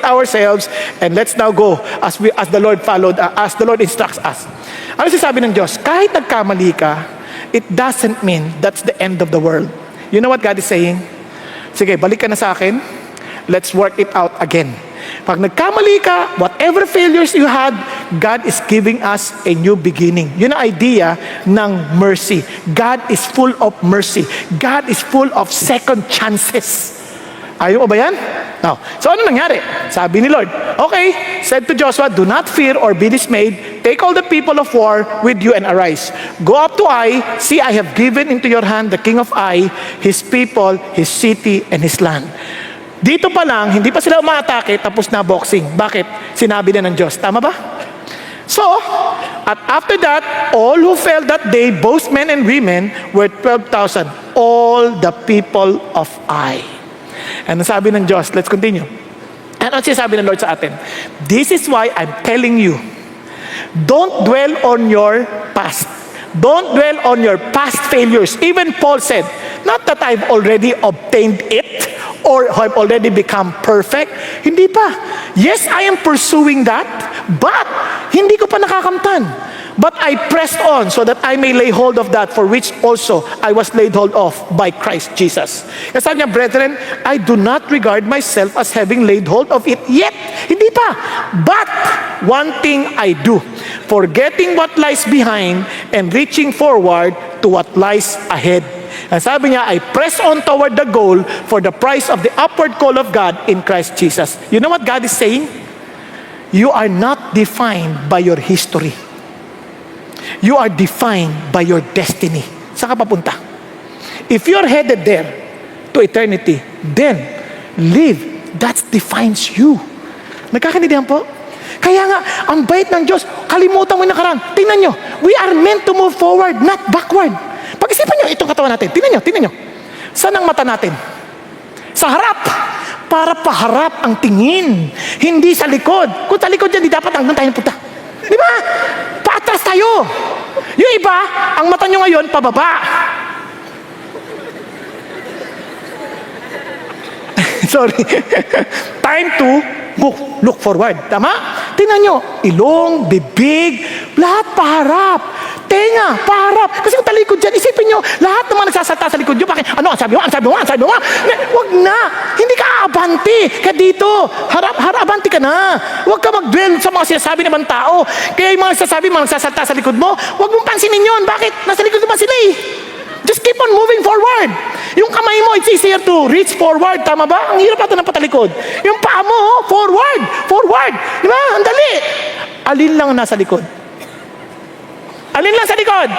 ourselves, and let's now go as the Lord as the Lord instructs us. Ano sabi ng Diyos? Kahit nagkamali ka, it doesn't mean that's the end of the world. You know what God is saying? Sige, balik ka na sa akin. Let's work it out again. Pag nagkamali ka, whatever failures you had, God is giving us a new beginning. Yun ang idea ng mercy. God is full of mercy. God is full of second chances. Ayaw mo ba yan? Now, so ano nangyari? Sabi ni Lord, okay, said to Joshua, do not fear or be dismayed. Take all the people of war with you and arise. Go up to Ai. See, I have given into your hand the king of Ai, his people, his city, and his land. Dito pa lang, hindi pa sila umaatake, tapos na boxing. Bakit? Sinabi na ng Diyos. Tama ba? So, at after that, all who fell that day, both men and women, were 12,000. All the people of Ai. And sabi ng Diyos, let's continue. And ano sabi ng Lord sa atin? This is why I'm telling you, don't dwell on your past. Don't dwell on your past failures. Even Paul said, not that I've already obtained it or have already become perfect. Hindi pa. Yes, I am pursuing that, but hindi ko pa nakakamtan. But I pressed on so that I may lay hold of that for which also I was laid hold of by Christ Jesus. Kasi sabi niya, brethren, I do not regard myself as having laid hold of it yet. Hindi pa. But one thing I do, forgetting what lies behind and reaching forward to what lies ahead. And sabi niya, I press on toward the goal for the prize of the upward call of God in Christ Jesus. You know what God is saying? You are not defined by your history. You are defined by your destiny. Saan ka papunta? If you're headed there to eternity, then live. That defines you. Nagkakaintindihan po? Kaya nga, ang bait ng Diyos, kalimutan mo yung nakaraan. Tingnan nyo, we are meant to move forward, not backward. Pag-isipan nyo, itong katawan natin. Tingnan nyo. Saan ang mata natin? Sa harap. Para paharap ang tingin. Hindi sa likod. Kung sa likod yan, di dapat hanggang tayo punta. Di ba? Paatras tayo. Yung iba, ang mata nyo ngayon, pababa. Sorry. Time to look forward. Tama? Tingnan nyo, ilong, bibig, lahat paharap. Tenga, paharap. Kasi kung talikod dyan, isipin nyo, lahat naman nagsasalta sa likod nyo. Bakit? Ano? Ang sabi mo? Wag na. Hindi ka aabanti. Kaya dito, abanti ka na. Huwag ka mag-dwell sa mga sinasabi ng ibang tao. Kaya yung mga nagsasalta sa likod mo, huwag mong pansinin yun. Bakit? Nasa likod naman sila eh. Just keep on moving forward. Yung kamay mo, it's easier to reach forward. Tama ba? Ang hirap natin ng patalikod. Yung paa mo, forward. Di ba? Ang dali. Alin lang nasa likod? Alin lang sa likod?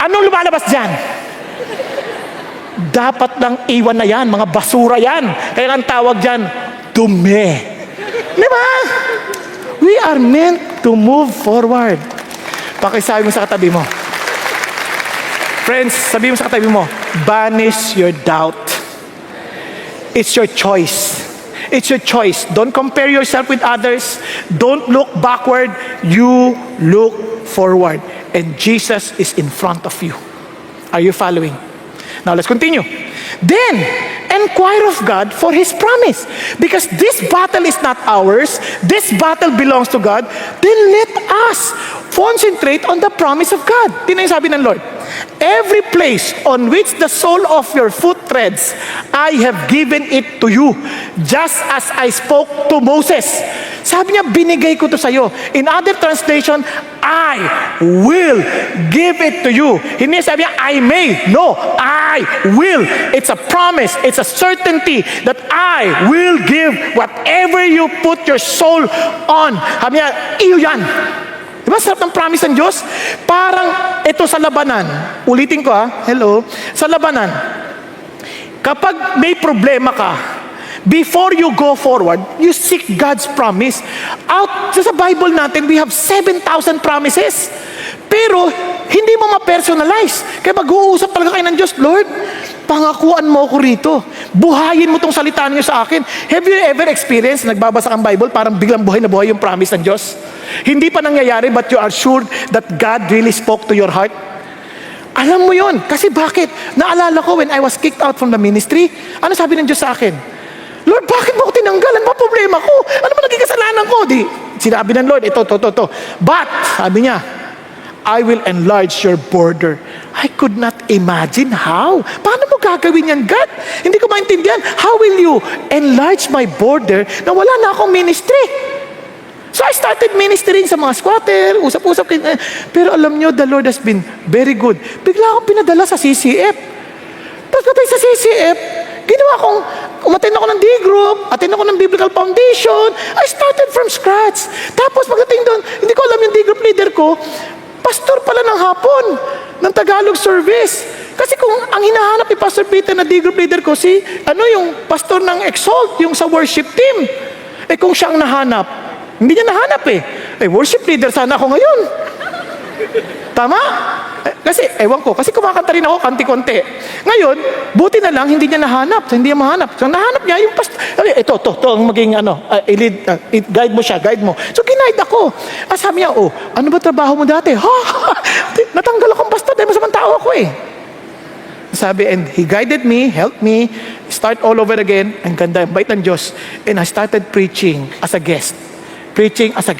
Anong lumalabas dyan? Dapat lang iwan na yan. Mga basura yan. Kaya ang tawag dyan, dumi. Di ba? We are meant to move forward. Pakisabi mo sa katabi mo. Friends, sabihin mo sa katabi mo, banish your doubt. It's your choice. It's your choice. Don't compare yourself with others. Don't look backward. You look forward. And Jesus is in front of you. Are you following? Now let's continue. then inquire of God for His promise. Because this battle is not ours, this battle belongs to God, then let us concentrate on the promise of God. Tingnan yung sabi ng Lord, every place on which the sole of your foot treads, I have given it to you, just as I spoke to Moses. Sabi niya, binigay ko to sa'yo. In other translation, I will give it to you. Hindi sabi niya, I may. No, I will. It's a promise. It's a certainty that I will give whatever you put your soul on. Sabi niya, iyo yan. Diba sarap ng promise ng Diyos? Parang ito sa labanan. Ulitin ko hello. Sa labanan, kapag may problema ka, before you go forward, you seek God's promise. Sa Bible natin, we have 7,000 promises. Pero, hindi mo ma-personalize. Kaya mag-uusap talaga kayo ng Diyos, Lord, pangakuan mo ako rito. Buhayin mo tong salita niyo sa akin. Have you ever experienced, nagbabasa kang Bible, parang biglang buhay na buhay yung promise ng Diyos? Hindi pa nangyayari, but you are sure that God really spoke to your heart? Alam mo yun. Kasi bakit? Naalala ko when I was kicked out from the ministry, ano sabi ng Diyos sa akin? Lord, bakit mo ako tinanggal? Ano ba problema ko? Ano ba naging kasalanan ko? Sinabi ng Lord, ito. But, sabi niya, I will enlarge your border. I could not imagine how. Paano mo gagawin yan, God? Hindi ko maintindihan. How will you enlarge my border na wala na akong ministry? So I started ministering sa mga squatter, usap-usap. Pero alam nyo, the Lord has been very good. Bigla akong pinadala sa CCF. Pagkatay sa CCF, ginawa kong, umattend ako ng D-group, attend ako ng Biblical Foundation. I started from scratch. Tapos pagdating doon, hindi ko alam yung D-group leader ko, pastor pala ng hapon, ng Tagalog service. Kasi kung ang hinahanap ni Pastor Peter na D-group leader ko, yung pastor ng Exalt, yung sa worship team. Kung siya ang nahanap, hindi niya nahanap worship leader sana ako ngayon. Tama? Kasi, ewan ko, kasi kumakanta rin ako kanti-konti. Ngayon, buti na lang, hindi niya nahanap. Hindi niya mahanap. So, nahanap niya yung pastor. Ito ang maging, guide mo siya, guide mo. So, ginaid ako. Sabi niya, ano ba trabaho mo dati? Natanggal akong pastor dahil masamang tao ako Sabi, and he guided me, helped me, start all over again. Ang ganda, bait ng Diyos. And I started preaching as a guest. Preaching as a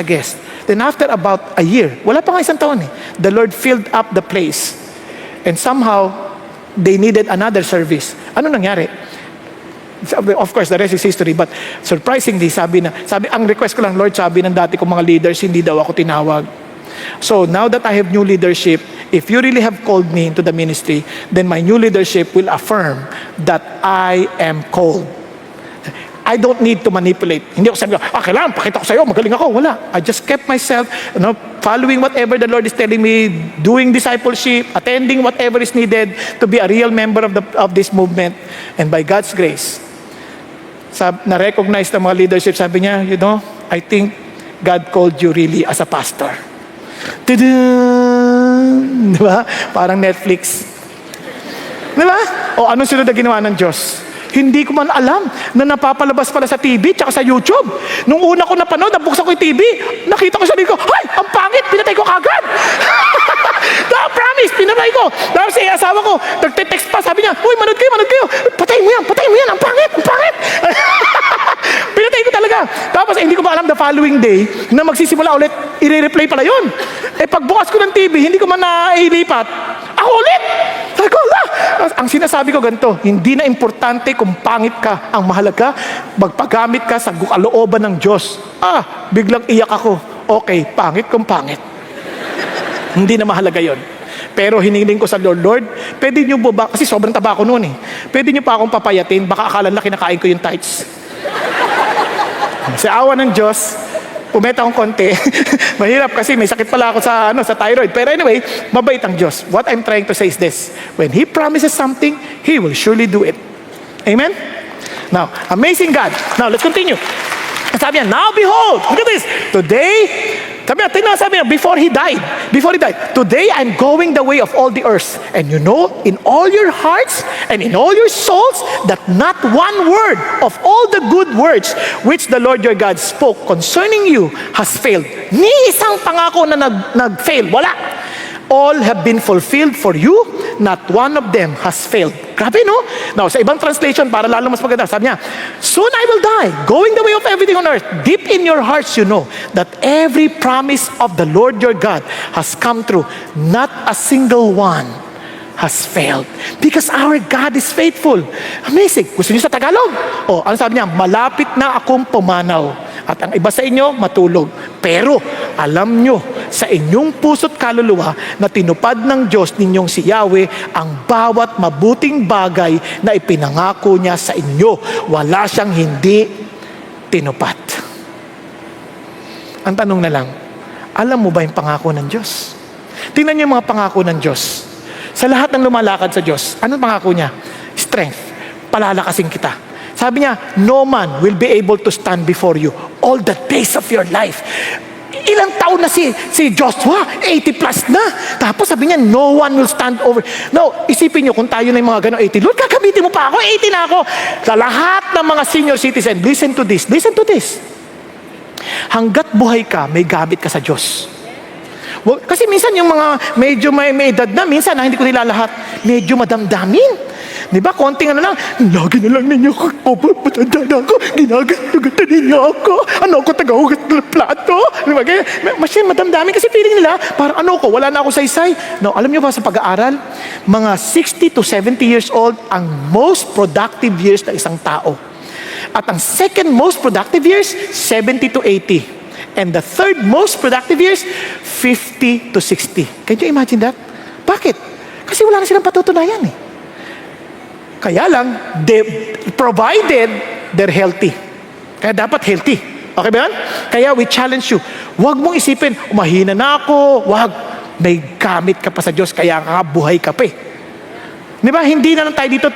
guest. Then after about a year, wala pa nga isang taon the Lord filled up the place. And somehow, they needed another service. Ano nangyari? Of course, the rest is history. But surprisingly, sabi, ang request ko lang, Lord, sabi ng dati kong mga leaders, hindi daw ako tinawag. So now that I have new leadership, if you really have called me into the ministry, then my new leadership will affirm that I am called. I don't need to manipulate. Hindi ako sabi, kailangan, pakita ko sa'yo, magaling ako. Wala. I just kept myself, following whatever the Lord is telling me, doing discipleship, attending whatever is needed to be a real member of this movement. And by God's grace, na-recognize ng mga leadership, sabi niya, I think God called you really as a pastor. Di ba? Parang Netflix. Di ba? O anong sunod na ginawa ng Diyos? Hindi ko man alam na napapalabas pala sa TV tsaka sa YouTube. Nung una ko napanood, nabuksan ko yung TV, nakita ko sa sarili ko, ang pangit, pinatay ko kagad. Promise, pinatay ko. Tapos asawa ko, nagte-text pa, sabi niya, uy, manood kayo. Patayin mo yan, ang pangit. Pinatay ko talaga. Tapos hindi ko pa alam the following day na magsisimula ulit, i-replay pala yun. Pagbukas ko ng TV, hindi ko man nailipat. Ako ulit! Sabi ko, ang sinasabi ko ganito, hindi na importante kung pangit ka. Ang mahalaga, magpagamit ka sa kalooban ng Diyos. Biglang iyak ako. Okay, pangit kung pangit. Hindi na mahalaga yon. Pero hiniling ko sa Lord, pwede niyo ba, kasi sobrang taba ko noon pwede niyo pa akong papayatin, baka akala na kinakain ko yung tights. Sa awa ng Diyos, pumeta akong konti. Mahirap kasi may sakit pala ako sa thyroid. Pero anyway, mabait ang Diyos. What I'm trying to say is this. When He promises something, He will surely do it. Amen? Now, amazing God. Now, let's continue. Sabi niya, now behold, look at this. Today, sabi niya, before he died, today I'm going the way of all the earth. And in all your hearts and in all your souls, that not one word of all the good words which the Lord your God spoke concerning you has failed. Ni isang pangako na nag-fail. Wala. All have been fulfilled for you, not one of them has failed. Grabe, no? Now, sa ibang translation, para lalo mas maganda, sabi niya, soon I will die, going the way of everything on earth. Deep in your hearts, you know that every promise of the Lord your God has come true. Not a single one has failed. Because our God is faithful. Amazing. Gusto niyo sa Tagalog? O, ano sabi niya? Malapit na akong pumanaw. At ang iba sa inyo, matulog. Pero, alam nyo, sa inyong puso't kaluluwa na tinupad ng Diyos ninyong si Yahweh ang bawat mabuting bagay na ipinangako niya sa inyo. Wala siyang hindi tinupad. Ang tanong na lang, alam mo ba yung pangako ng Diyos? Tingnan niyo yung mga pangako ng Diyos. Sa lahat ng lumalakad sa Diyos, anong pangako niya? Strength. Palalakasin kita. Sabi niya, no man will be able to stand before you all the days of your life. Ilang taon na si Joshua? 80 plus na. Tapos sabi niya, no one will stand over. Now, isipin niyo kung tayo na yung mga ganong 80. Lord, kakamitin mo pa ako, 80 na ako. Sa lahat ng mga senior citizen, listen to this. Listen to this. Hanggat buhay ka, may gamit ka sa Diyos. Well, kasi minsan yung mga medyo may edad na, minsan hindi ko nila lahat, medyo madamdamin. Di ba? Konting ano lang, lagi na lang ninyo ako, matanda na ako, ginaganda ninyo ako, ano ako, tagahugas ng plato. Di ba? Masin madamdamin kasi feeling nila, parang ano ko, wala na ako saysay. No, alam niyo ba sa pag-aaral, mga 60 to 70 years old ang most productive years ng isang tao. At ang second most productive years, 70 to 80. And the third most productive years, 50 to 60. Can you imagine that? Bakit? Kasi wala na silang patutunayan eh. Kaya lang, provided they're healthy. Kaya dapat healthy. Okay ba yan? Kaya we challenge you. Huwag mong isipin, mahina na ako. Huwag. May gamit ka pa sa Diyos, kaya nga buhay ka pa eh. Di ba? Hindi na lang tayo dito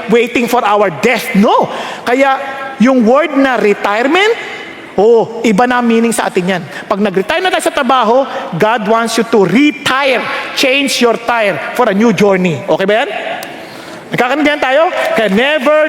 waiting for our death. No. Kaya yung word na retirement, iba na meaning sa atin yan. Pag nag-retire na tayo sa trabaho, God wants you to retire. Change your tire for a new journey. Okay ba yan? Nagkakaintindihan tayo? Kaya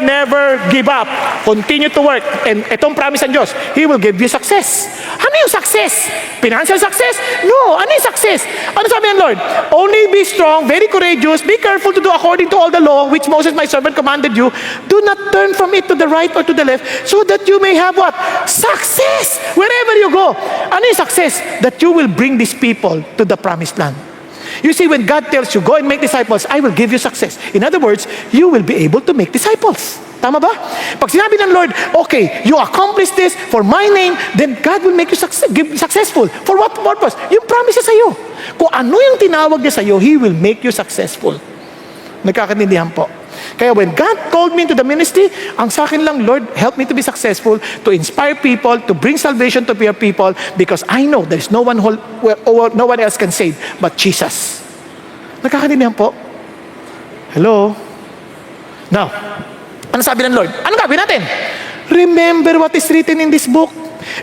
never give up. Continue to work. And itong promise ng Diyos, He will give you success. Ano yung success? Financial success? No. Ano yung success? Ano sabi ng Lord? Only be strong, very courageous, be careful to do according to all the law which Moses my servant commanded you. Do not turn from it to the right or to the left so that you may have what? Success! Wherever you go. Ano yung success? That you will bring these people to the promised land. You see, when God tells you, go and make disciples, I will give you success. In other words, you will be able to make disciples. Tama ba? Pag sinabi ng Lord, okay, you accomplish this for my name, then God will make you successful. For what purpose? Yung promise niya sa'yo. Kung ano yung tinawag niya sa'yo, He will make you successful. Nagkakaintindihan po. Kaya when God called me into the ministry, ang sa akin lang, Lord, help me to be successful, to inspire people, to bring salvation to your people, because I know there is no one else can save but Jesus. Nagkakaintindihan po? Hello? Now, ano sabi ng Lord? Ano gagawin natin? Remember what is written in this book.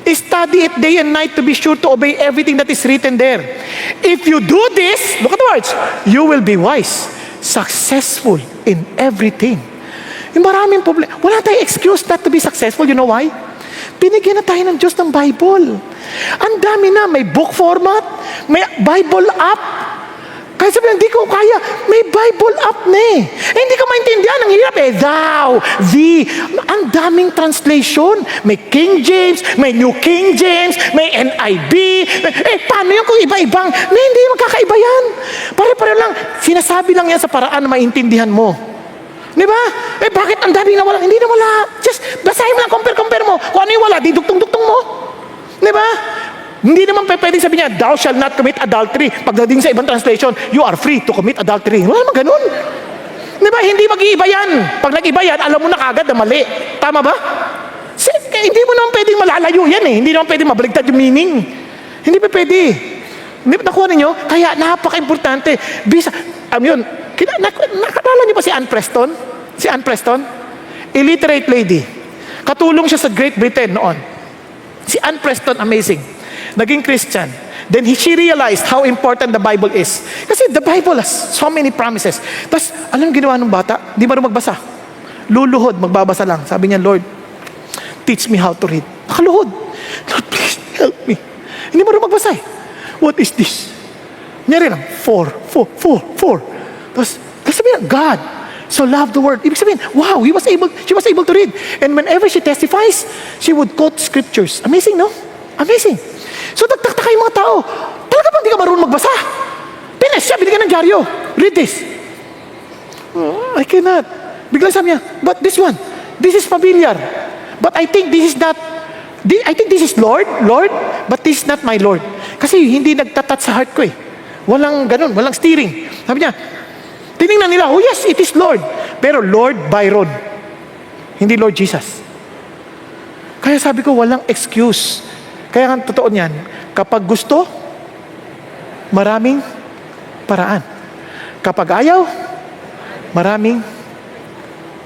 Study it day and night to be sure to obey everything that is written there. If you do this, look at the words, you will be wise, successful in everything. Yung maraming problema. Wala tayong excuse not to be successful. You know why? Binigyan na tayo ng Diyos ng Bible. Ang dami na. May book format. May Bible app. Kaya sabi, hindi ko kaya. May Bible app na eh. Hindi ko maintindihan. Ang hirap eh. Thou, thee. Ang daming translation. May King James, may New King James, may NIV. Paano yun kung iba-ibang? Hindi magkakaiba yan. Pare-pare lang. Sinasabi lang yan sa paraan na maintindihan mo. Di ba? Bakit ang daming nawala? Hindi na wala. Just basahin mo lang, compare mo. Kung ano yung wala, di dugtong-dugtong mo. Di ba? Hindi naman pwedeng sabi niya, thou shall not commit adultery. Pagdating sa ibang translation, you are free to commit adultery. Wala naman ganun. Di ba? Hindi mag-iiba yan. Pag nag-iba yan, alam mo na kagad na mali. Tama ba? Hindi mo naman pwedeng malalayo yan eh. Hindi naman pwedeng mabaligtad yung meaning. Hindi pa pwede. Hindi ba nakuha ninyo? Kaya napaka-importante. Yun, nakadala niyo pa si Ann Preston? Si Ann Preston? Illiterate lady. Katulong siya sa Great Britain noon. Si Ann Preston, amazing. Naging Christian. Then she realized how important the Bible is. Kasi the Bible has so many promises. Tapos, alam ginawa ng bata? Di marunong magbasa. Luluhod, magbabasa lang. Sabi niya, Lord, teach me how to read. Nakaluhod. Lord, please help me. Hindi marunong magbasa eh. What is this? Nyari lang, 4. Tapos sabihin, God so loved the world. Ibig sabihin, wow, she was able to read. And whenever she testifies, she would quote scriptures. Amazing, no? Amazing. So nagtataka yung mga tao, talaga bang di ka marunong magbasa? Pinas siya, binigyan ng dyaryo. Read this. Oh, I cannot. Biglang sabi niya, but this one, this is familiar. But I think this is not, I think this is Lord, but this is not my Lord. Kasi hindi nagtatat sa heart ko eh. Walang ganun, walang steering. Sabi niya, tinignan nila, oh yes, it is Lord. Pero Lord Byron, hindi Lord Jesus. Kaya sabi ko, walang excuse. Kaya nga totoo niyan, kapag gusto, maraming paraan. Kapag ayaw, maraming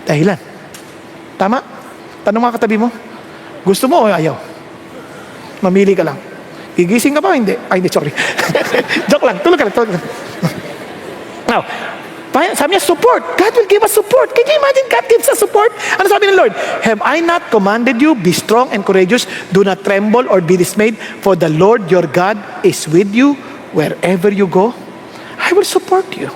dahilan. Tama? Tanong mga katabi mo, gusto mo o ayaw? Mamili ka lang. Gigising ka pa o hindi? Ay, hindi, sorry. Joke lang, tulog ka lang. Now, sabi niya, support. God will give us support. Can you imagine God gives us support? Ano sabi ng Lord? Have I not commanded you, be strong and courageous, do not tremble or be dismayed, for the Lord your God is with you wherever you go. I will support you.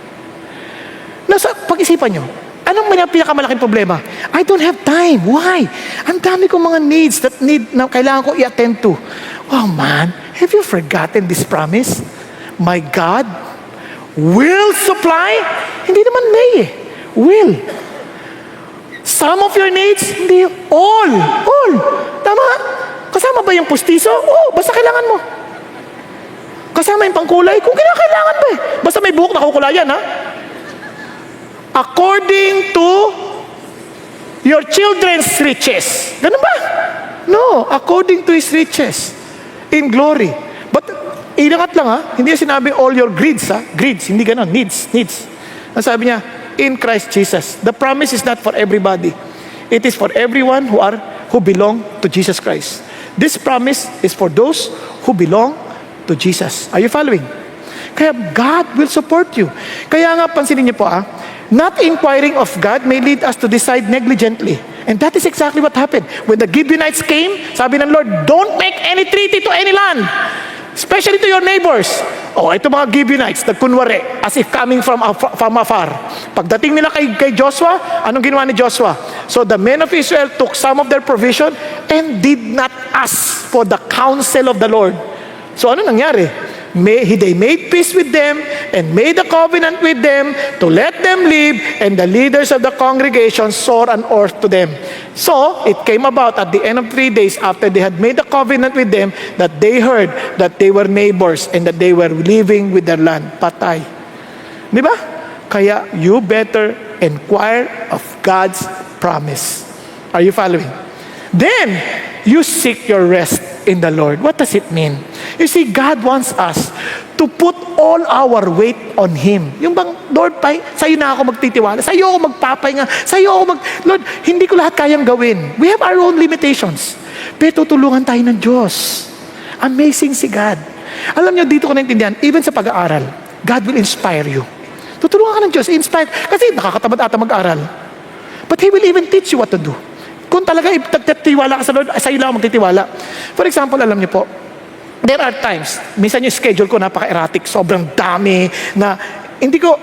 Nasa pag-isipan nyo, anong pinakamalaking problema? I don't have time. Why? Ang dami kong mga needs na kailangan ko i-attend to. Oh man, have you forgotten this promise? My God will supply? Hindi naman may eh. Will. Some of your needs? Hindi. All. Tama? Kasama ba yung pustiso? Oo, basta kailangan mo. Kasama yung pangkulay? Kung kailangan ba eh. Basta may buhok na kukulayan, ha? According to your children's riches. Ganun ba? No, according to His riches in glory. But, inangat lang ha, hindi niya sinabi all your greeds ha. Greeds, hindi ganun. Needs. Ang sabi niya, in Christ Jesus. The promise is not for everybody. It is for everyone who belong to Jesus Christ. This promise is for those who belong to Jesus. Are you following? Kaya God will support you. Kaya nga pansinin niyo po not inquiring of God may lead us to decide negligently. And that is exactly what happened. When the Gibeonites came, sabi ng Lord, don't make any treaty to any land, especially to your neighbors. Oh, ito mga Gibeonites, nagkunwari, as if coming from afar. Pagdating nila kay Joshua, anong ginawa ni Joshua? So the men of Israel took some of their provision and did not ask for the counsel of the Lord. So ano nangyari? They made peace with them and made a covenant with them to let them live, and the leaders of the congregation swore an oath to them. So, it came about at the end of 3 days after they had made a covenant with them that they heard that they were neighbors and that they were living with their land. Patay. Di ba? Kaya, you better inquire of God's promise. Are you following? Then, you seek your rest in the Lord. What does it mean? You see, God wants us to put all our weight on Him. Yung bang, Lord, sa'yo na ako magtitiwala, sa'yo ako magpapahinga, Lord, hindi ko lahat kayang gawin. We have our own limitations. Pero tutulungan tayo ng Diyos. Amazing si God. Alam niyo, dito ko naintindihan, even sa pag-aaral, God will inspire you. Tutulungan ka ng Diyos, inspire. Kasi nakakatamad ata mag-aaral. But He will even teach you what to do. Kung talaga itagtitiwala ka sa Lord, sa'yo lang magtitiwala. For example, alam niyo po, there are times, minsan yung schedule ko napaka-erratic, sobrang dami, na hindi ko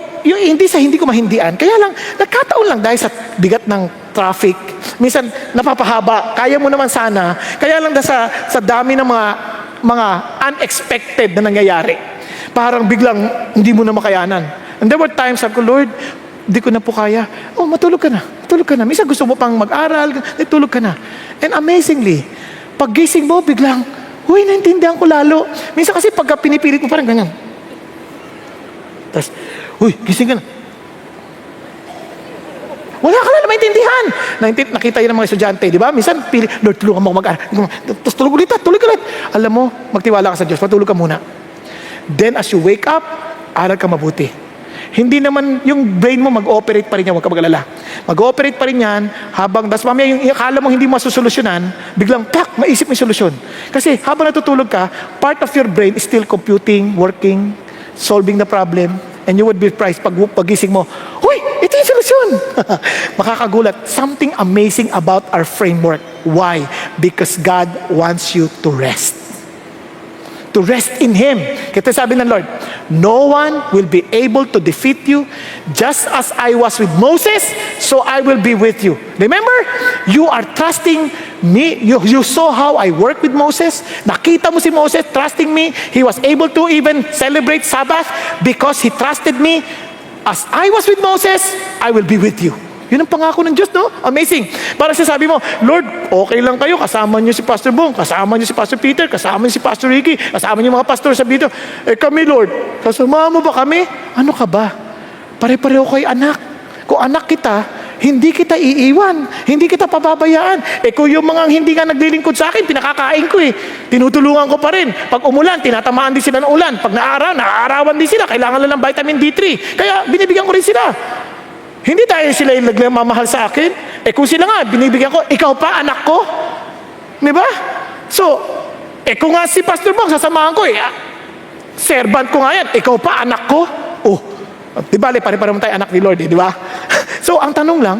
mahindian. Kaya lang, nagkataon lang dahil sa bigat ng traffic. Minsan, napapahaba. Kaya mo naman sana. Kaya lang sa dami ng mga unexpected na nangyayari. Parang biglang hindi mo na makayanan. And there were times, sabi ko, Lord, di ko na po kaya. Oh, matulog ka na. Minsan gusto mo pang mag-aral, tulog ka na. And amazingly, pag gising mo, biglang, uy, naintindihan ko lalo. Minsan kasi pagka pinipilit mo, parang ganyan. Tapos, uy, gising ka na. Wala ka na maintindihan. Nakita yun ng mga estudyante, di ba? Minsan, Lord, tulungan mo mag-aral. Tapos tulog ulit. Alam mo, magtiwala ka sa Diyos, matulog ka muna. Then, as you wake up, aral ka mabuti. Hindi naman yung brain mo mag-ooperate pa rin yan, huwag ka mag-alala. Mag-ooperate pa rin yan habang, das mamaya yung akala mo hindi mo masusolusyonan, biglang, maisip mo yung solusyon. Kasi habang natutulog ka, part of your brain is still computing, working, solving the problem, and you would be surprised pag-gising mo, huy, ito yung solusyon. Makakagulat. Something amazing about our framework. Why? Because God wants you to rest. To rest in Him. Kaya sabi ng Lord, no one will be able to defeat you. Just as I was with Moses, so I will be with you. Remember, you are trusting me. You saw how I worked with Moses. Nakita mo si Moses trusting me. He was able to even celebrate Sabbath because he trusted me. As I was with Moses, I will be with you. Yun ang pangako ng Diyos, no? Amazing. Parang sabi mo, Lord, okay lang kayo, kasama niyo si Pastor Bong, kasama niyo si Pastor Peter, kasama niyo si Pastor Ricky, kasama niyo mga pastor sa dito. Kami, Lord, kasama mo ba kami? Ano ka ba? Pare-pareho kayo anak. Kung anak kita, hindi kita iiwan, hindi kita pababayaan. Kung yung mga hindi ka naglilingkod sa akin, pinakakain ko eh. Tinutulungan ko pa rin. Pag umulan, tinatamaan din sila ng ulan. Pag naaarawan din sila, kailangan lang ng vitamin D3. Kaya binibigyan ko rin sila. Hindi dahil sila yung nagmamahal sa akin. Kung sila nga, binibigyan ko, ikaw pa, anak ko. Di ba? So, kung nga si Pastor Bong, sasamahan ko servant ko nga yan, ikaw pa, anak ko. Oh, di ba, pare-pareho tayo anak ni Lord, di ba? So, ang tanong lang,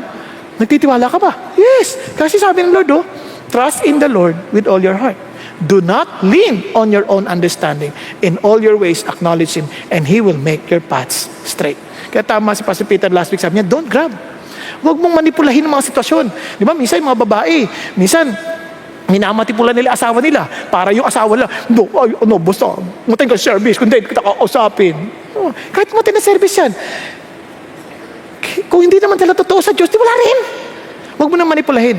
nagtitiwala ka ba? Yes. Kasi sabi ng Lord, trust in the Lord with all your heart. Do not lean on your own understanding. In all your ways, acknowledge Him, and He will make your paths straight. Kaya tama si Pastor Peter last week, sabi niya, don't grab. Huwag mong manipulahin ang mga sitwasyon. Di ba, minsan yung mga babae, minsan, minamatipula nila asawa nila para yung asawa nila, basta, mating ka service, kundi kita kausapin. Kahit mating na service yan. Kung hindi naman sila totoo sa Diyos, di wala rin. Huwag mo nang manipulahin.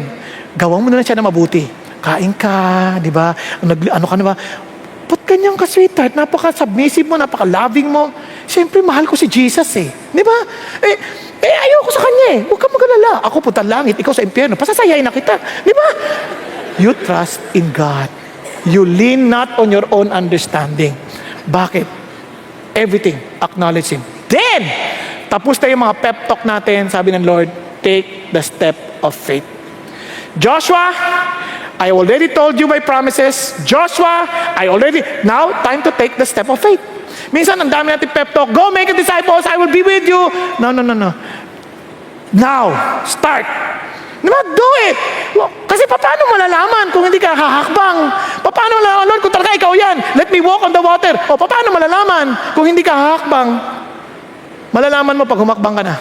Gawang mo na siya na mabuti. Kain ka, di ba? Ano ka na ba? Ba't ganyan ka, sweetheart? Napaka-submissive mo, napaka-loving mo. Siyempre, mahal ko si Jesus eh. Di ba? Ayoko sa kanya eh. Huwag ka mag-alala. Ako punta langit, ikaw sa impyerno. Pasasayain na kita. Di ba? You trust in God. You lean not on your own understanding. Bakit? Everything, acknowledge Him. Then, tapos na yung mga pep talk natin, sabi ng Lord, take the step of faith. Joshua, I already told you my promises. Joshua, now time to take the step of faith. Minsan, ang dami natin pep talk, go make a disciples, I will be with you. No. Now, start. Diba? Do it. Kasi paano mo malalaman kung hindi ka hahakbang? Paano mo malalaman, Lord, kung talaga ikaw yan? Let me walk on the water. Paano malalaman kung hindi ka hahakbang? Malalaman mo pag humakbang ka na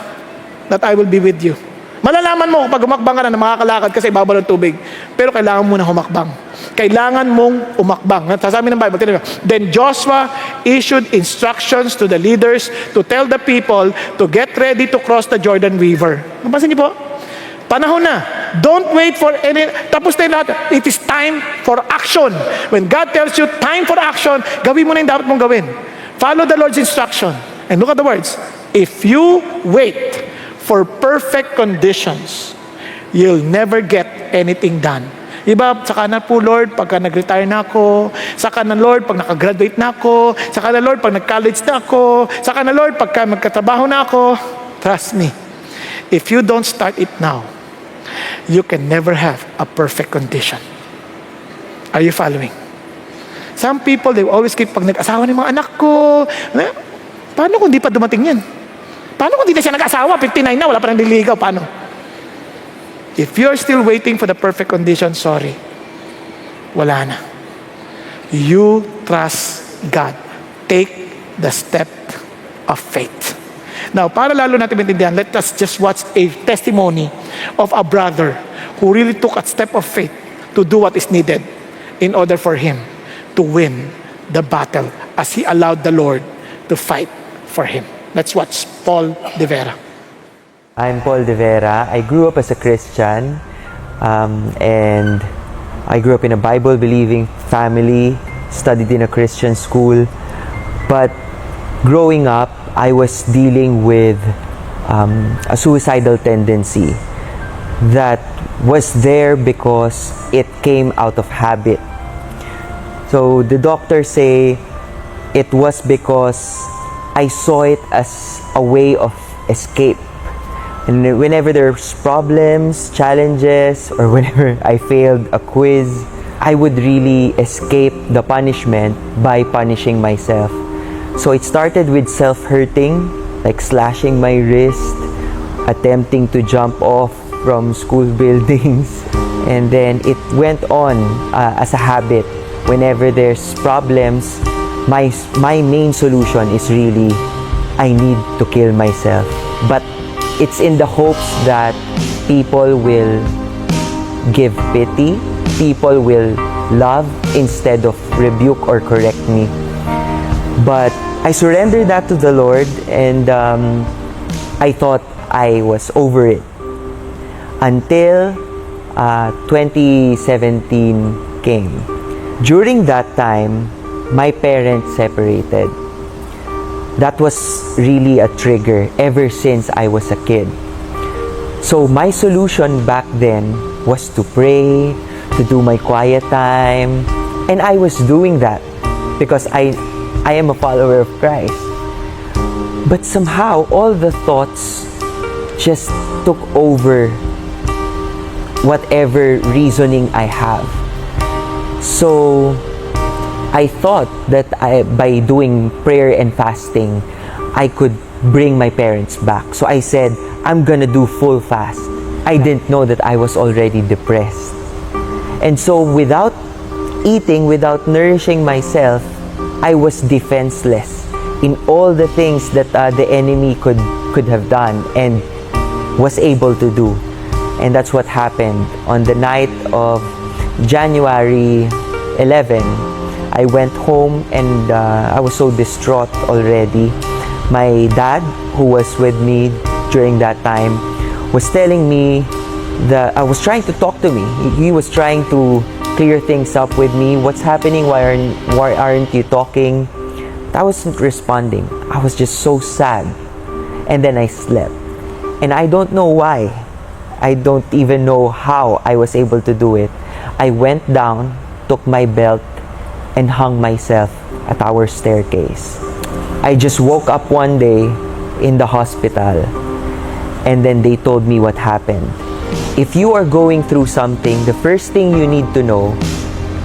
that I will be with you. Malalaman mo pag humakbang ka na makakalakad kasi ibabaw ng tubig. Pero kailangan mo na humakbang. Kailangan mong umakbang. Sasabi ng Bible, then Joshua issued instructions to the leaders to tell the people to get ready to cross the Jordan River. Napansin niyo po? Panahon na. Don't wait for any... Tapos na yung lahat. It is time for action. When God tells you time for action, gawin mo na yung dapat mong gawin. Follow the Lord's instruction. And look at the words. If you wait for perfect conditions, you'll never get anything done. Iba, saka na po, Lord, pagka nag-retire na ako, saka na, Lord, pag nakagraduate na ako, saka na, Lord, pag nag-college na ako, saka na, Lord, pagka magkatrabaho na ako. Trust me, if you don't start it now, you can never have a perfect condition. Are you following? Some people, they always keep, pag nag-asawa ng mga anak ko, paano kung di pa dumating yan? Paano kung di na siya nag-asawa? 59 na, wala pa nang nililigaw. Paano? If you're still waiting for the perfect condition, sorry. Wala na. You trust God. Take the step of faith. Now, para lalo natin maintindihan, let us just watch a testimony of a brother who really took a step of faith to do what is needed in order for him to win the battle as he allowed the Lord to fight for him. Let's watch Paul De Vera. I'm Paul De Vera. I grew up as a Christian, and I grew up in a Bible-believing family, studied in a Christian school. But growing up, I was dealing with a suicidal tendency that was there because it came out of habit. So the doctors say it was because I saw it as a way of escape. And whenever there's problems, challenges, or whenever I failed a quiz, I would really escape the punishment by punishing myself. So it started with self-hurting, like slashing my wrist, attempting to jump off from school buildings, and then it went on as a habit. Whenever there's problems, my main solution is really I need to kill myself. But it's in the hopes that people will give pity, people will love instead of rebuke or correct me. But I surrendered that to the Lord, and I thought I was over it until 2017 came. During that time, my parents separated. That was really a trigger ever since I was a kid. So my solution back then was to pray, to do my quiet time, and I was doing that because I am a follower of Christ. But somehow all the thoughts just took over whatever reasoning I have. So I thought that by doing prayer and fasting, I could bring my parents back. So I said, I'm gonna do full fast. I didn't know that I was already depressed. And so without eating, without nourishing myself, I was defenseless in all the things that the enemy could have done and was able to do. And that's what happened. On the night of January 11, I went home and I was so distraught already. My dad, who was with me during that time, was telling me that I was trying to talk to me. He was trying to clear things up with me. What's happening? Why aren't you talking? I wasn't responding. I was just so sad. And then I slept. And I don't know why. I don't even know how I was able to do it. I went down, took my belt, and hung myself at our staircase. I just woke up one day in the hospital, and then they told me what happened. If you are going through something, the first thing you need to know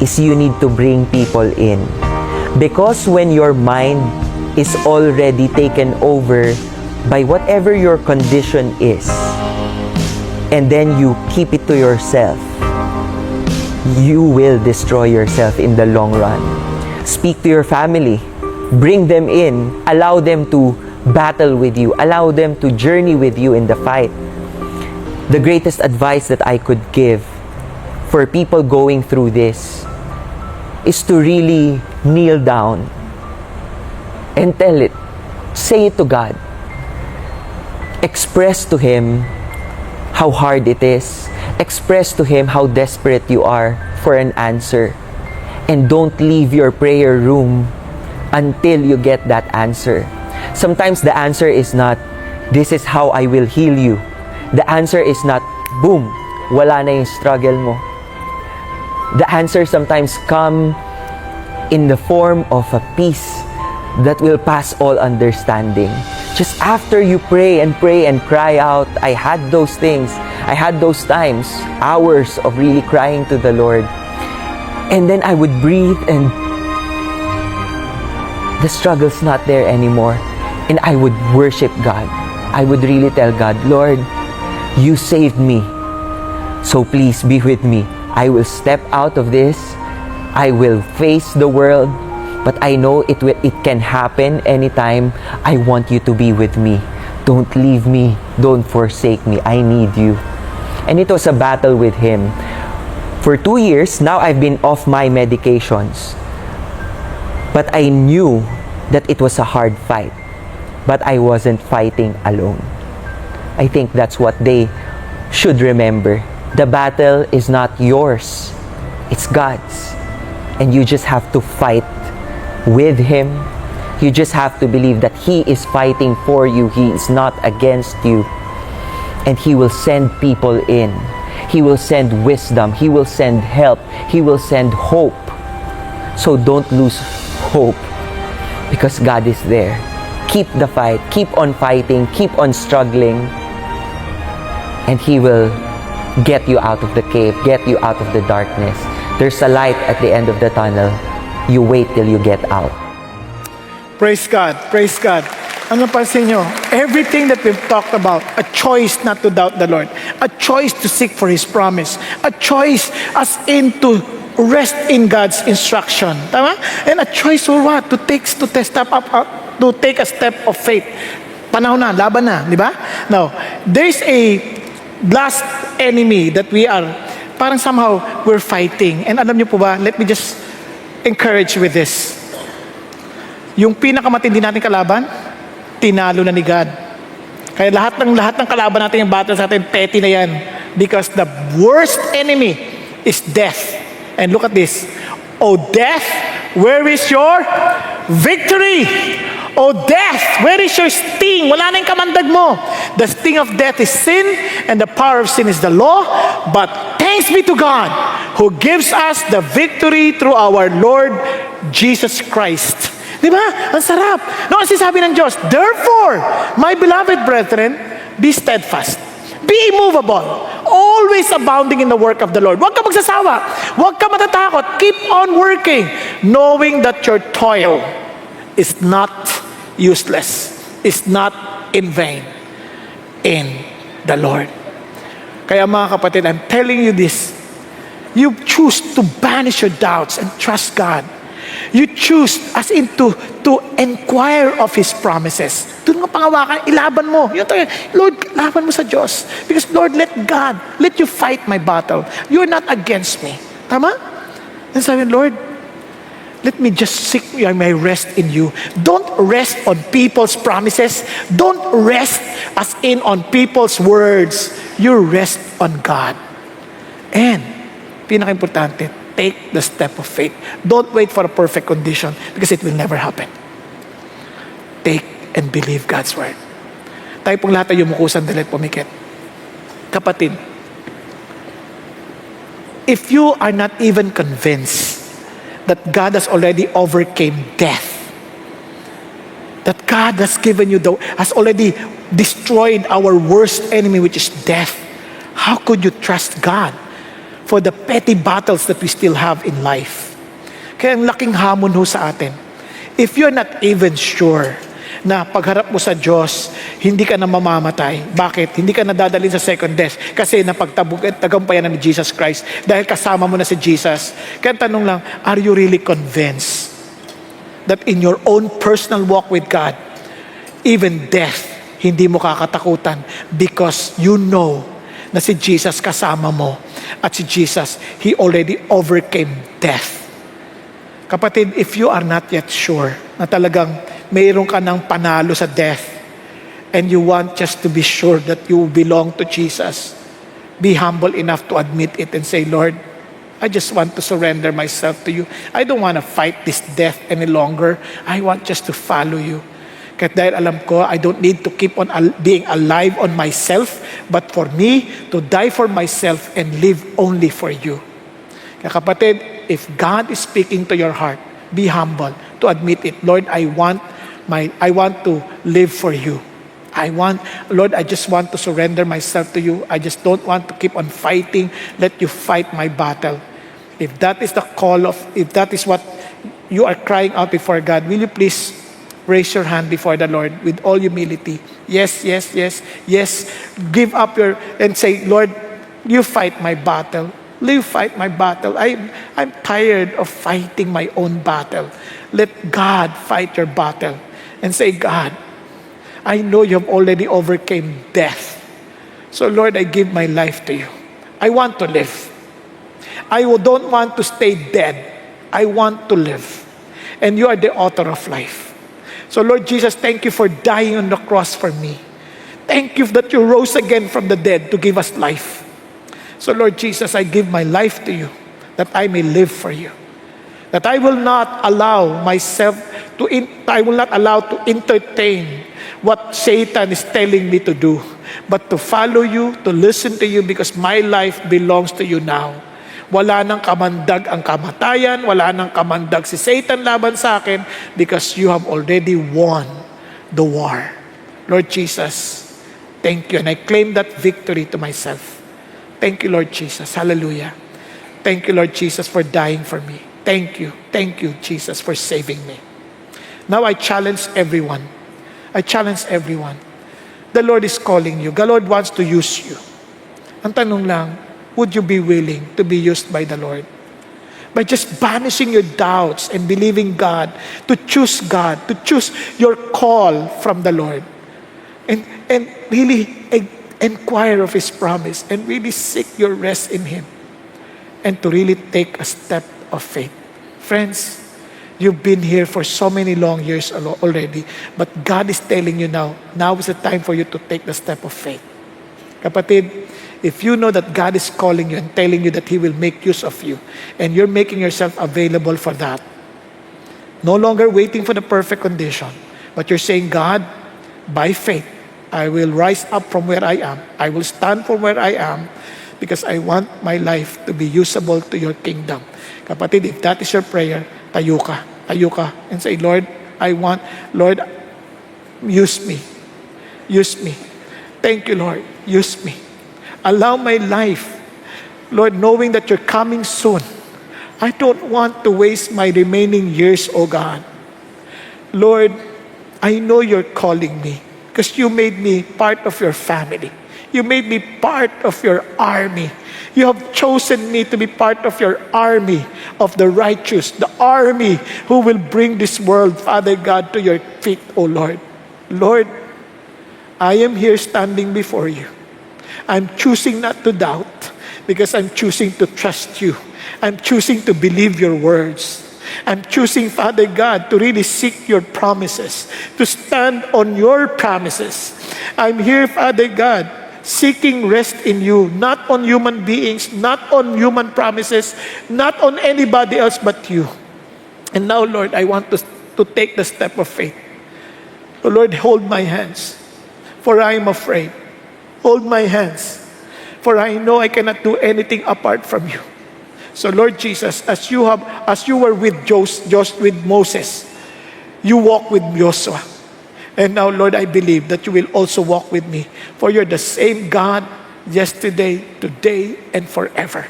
is you need to bring people in. Because when your mind is already taken over by whatever your condition is, and then you keep it to yourself, you will destroy yourself in the long run. Speak to your family. Bring them in. Allow them to battle with you. Allow them to journey with you in the fight. The greatest advice that I could give for people going through this is to really kneel down and tell it. Say it to God. Express to Him how hard it is. Express to Him how desperate you are for an answer. And don't leave your prayer room until you get that answer. Sometimes the answer is not, this is how I will heal you. The answer is not, boom, wala na yung struggle mo. The answer sometimes come in the form of a peace that will pass all understanding. Just after you pray and cry out, I had those things. I had those times, hours of really crying to the Lord. And then I would breathe and the struggle's not there anymore. And I would worship God. I would really tell God, Lord, you saved me. So please be with me. I will step out of this. I will face the world. But I know it can happen anytime. I want you to be with me. Don't leave me. Don't forsake me. I need you. And it was a battle with Him. For 2 years, now I've been off my medications. But I knew that it was a hard fight. But I wasn't fighting alone. I think that's what they should remember. The battle is not yours. It's God's. And you just have to fight with Him. You just have to believe that He is fighting for you. He is not against you. And He will send people in. He will send wisdom. He will send help. He will send hope. So don't lose hope because God is there. Keep the fight. Keep on fighting. Keep on struggling. And He will get you out of the cave. Get you out of the darkness. There's a light at the end of the tunnel. You wait till you get out. Praise God. Praise God. Ano pansin nyo? Everything that we've talked about, a choice not to doubt the Lord, a choice to seek for His promise, a choice as in to rest in God's instruction. Tama? And a choice for what? To take a step of faith. Panahon na, laban na, di ba? Now, there's a last enemy that we are, parang somehow we're fighting. And alam niyo po ba, let me just encourage with this. Yung pinakamatindi nating kalaban, tinalo na ni God. Kaya lahat ng kalaban natin, yung battle sa atin, petty na yan. Because the worst enemy is death. And look at this. O death, where is your victory? O death, where is your sting? Wala na yung kamandag mo. The sting of death is sin, and the power of sin is the law. But thanks be to God, who gives us the victory through our Lord Jesus Christ. Di ba? Ang sarap. No, kasi sabi ng Diyos, therefore, my beloved brethren, be steadfast. Be immovable. Always abounding in the work of the Lord. Huwag ka magsasawa. Huwag ka matatakot. Keep on working, knowing that your toil is not useless, is not in vain in the Lord. Kaya mga kapatid, I'm telling you this. You choose to banish your doubts and trust God. You choose as in to inquire of His promises. Doon nga pangawakan, ilaban mo. Lord, laban mo sa Diyos. Because Lord, let you fight my battle. You're not against me. Tama? And sabi, Lord, let me just seek my rest in you. Don't rest on people's promises. Don't rest as in on people's words. You rest on God. And, pinaka-importante, take the step of faith. Don't wait for a perfect condition because it will never happen. Take and believe God's word. Tayo pong lahat ay yumuko sandali at pumikit. Kapatid, if you are not even convinced that God has already overcame death, that God has already destroyed our worst enemy, which is death, how could you trust God for the petty battles that we still have in life? Kaya ang laking hamon ho sa atin. If you're not even sure na pagharap mo sa Diyos, hindi ka na mamamatay. Bakit? Hindi ka na dadalhin sa second death. Kasi napagtagumpayan na ni Jesus Christ. Dahil kasama mo na si Jesus. Kaya tanong lang, are you really convinced that in your own personal walk with God, even death, hindi mo kakatakutan because you know na si Jesus kasama mo. At si Jesus, He already overcame death. Kapatid, if you are not yet sure na talagang mayroon ka ng panalo sa death and you want just to be sure that you belong to Jesus, be humble enough to admit it and say, Lord, I just want to surrender myself to you. I don't want to fight this death any longer. I want just to follow you. Kahit dahil alam ko, I don't need to keep on being alive on myself, but for me to die for myself and live only for you. Kaya kapatid, if God is speaking to your heart, be humble to admit it. Lord, I want to live for you. Lord, I just want to surrender myself to you. I just don't want to keep on fighting. Let you fight my battle. If that is if that is what you are crying out before God, will you please raise your hand before the Lord with all humility? Yes, yes, yes, yes. Give up and say, Lord, you fight my battle. You fight my battle. I'm tired of fighting my own battle. Let God fight your battle. And say, God, I know you have already overcame death. So Lord, I give my life to you. I want to live. I don't want to stay dead. I want to live. And you are the author of life. So Lord Jesus, thank you for dying on the cross for me. Thank you that you rose again from the dead to give us life. So Lord Jesus, I give my life to you that I may live for you. That I will not allow to entertain what Satan is telling me to do, but to follow you, to listen to you, because my life belongs to you now. Wala nang kamandag ang kamatayan, wala nang kamandag si Satan laban sa akin, because you have already won the war. Lord Jesus, thank you, and I claim that victory to myself. Thank you, Lord Jesus. Hallelujah. Thank you, Lord Jesus, for dying for me. Thank you, Jesus, for saving me. Now I challenge everyone. The Lord is calling you. The Lord wants to use you. Ang tanong lang, would you be willing to be used by the Lord? by just banishing your doubts and believing God, to choose your call from the Lord. And really inquire of His promise and really seek your rest in Him. And to really take a step of faith. Friends, you've been here for so many long years already, but God is telling you now is the time for you to take the step of faith. Kapatid, if you know that God is calling you and telling you that He will make use of you, and you're making yourself available for that, no longer waiting for the perfect condition, but you're saying, God, by faith, I will rise up from where I am. I will stand from where I am because I want my life to be usable to your kingdom. Kapatid, if that is your prayer, tayo ka, and say, Lord, use me. Use me. Thank you, Lord. Use me. Allow my life, Lord, knowing that you're coming soon. I don't want to waste my remaining years, oh God. Lord, I know you're calling me because you made me part of your family. You made me part of your army. You have chosen me to be part of your army of the righteous, the army who will bring this world, Father God, to your feet, O Lord. Lord, I am here standing before you. I'm choosing not to doubt because I'm choosing to trust you. I'm choosing to believe your words. I'm choosing, Father God, to really seek your promises, to stand on your promises. I'm here, Father God, seeking rest in you, not on human beings, not on human promises, not on anybody else but you. And now, Lord, I want to take the step of faith. So, Lord, hold my hands, for I am afraid. Hold my hands, for I know I cannot do anything apart from you. So, Lord Jesus, as you were with Moses, you walk with Joshua. And now, Lord, I believe that you will also walk with me. For you're the same God yesterday, today, and forever.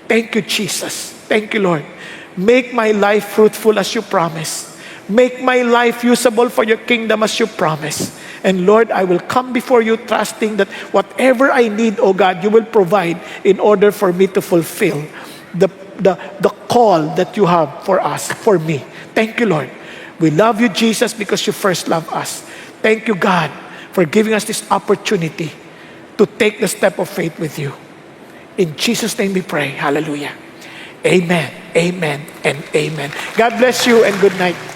Thank you, Jesus. Thank you, Lord. Make my life fruitful as you promised. Make my life usable for your kingdom as you promised. And Lord, I will come before you trusting that whatever I need, oh God, you will provide in order for me to fulfill the call that you have for us, for me. Thank you, Lord. We love you, Jesus, because you first loved us. Thank you, God, for giving us this opportunity to take the step of faith with you. In Jesus' name we pray. Hallelujah. Amen, amen, and amen. God bless you and good night.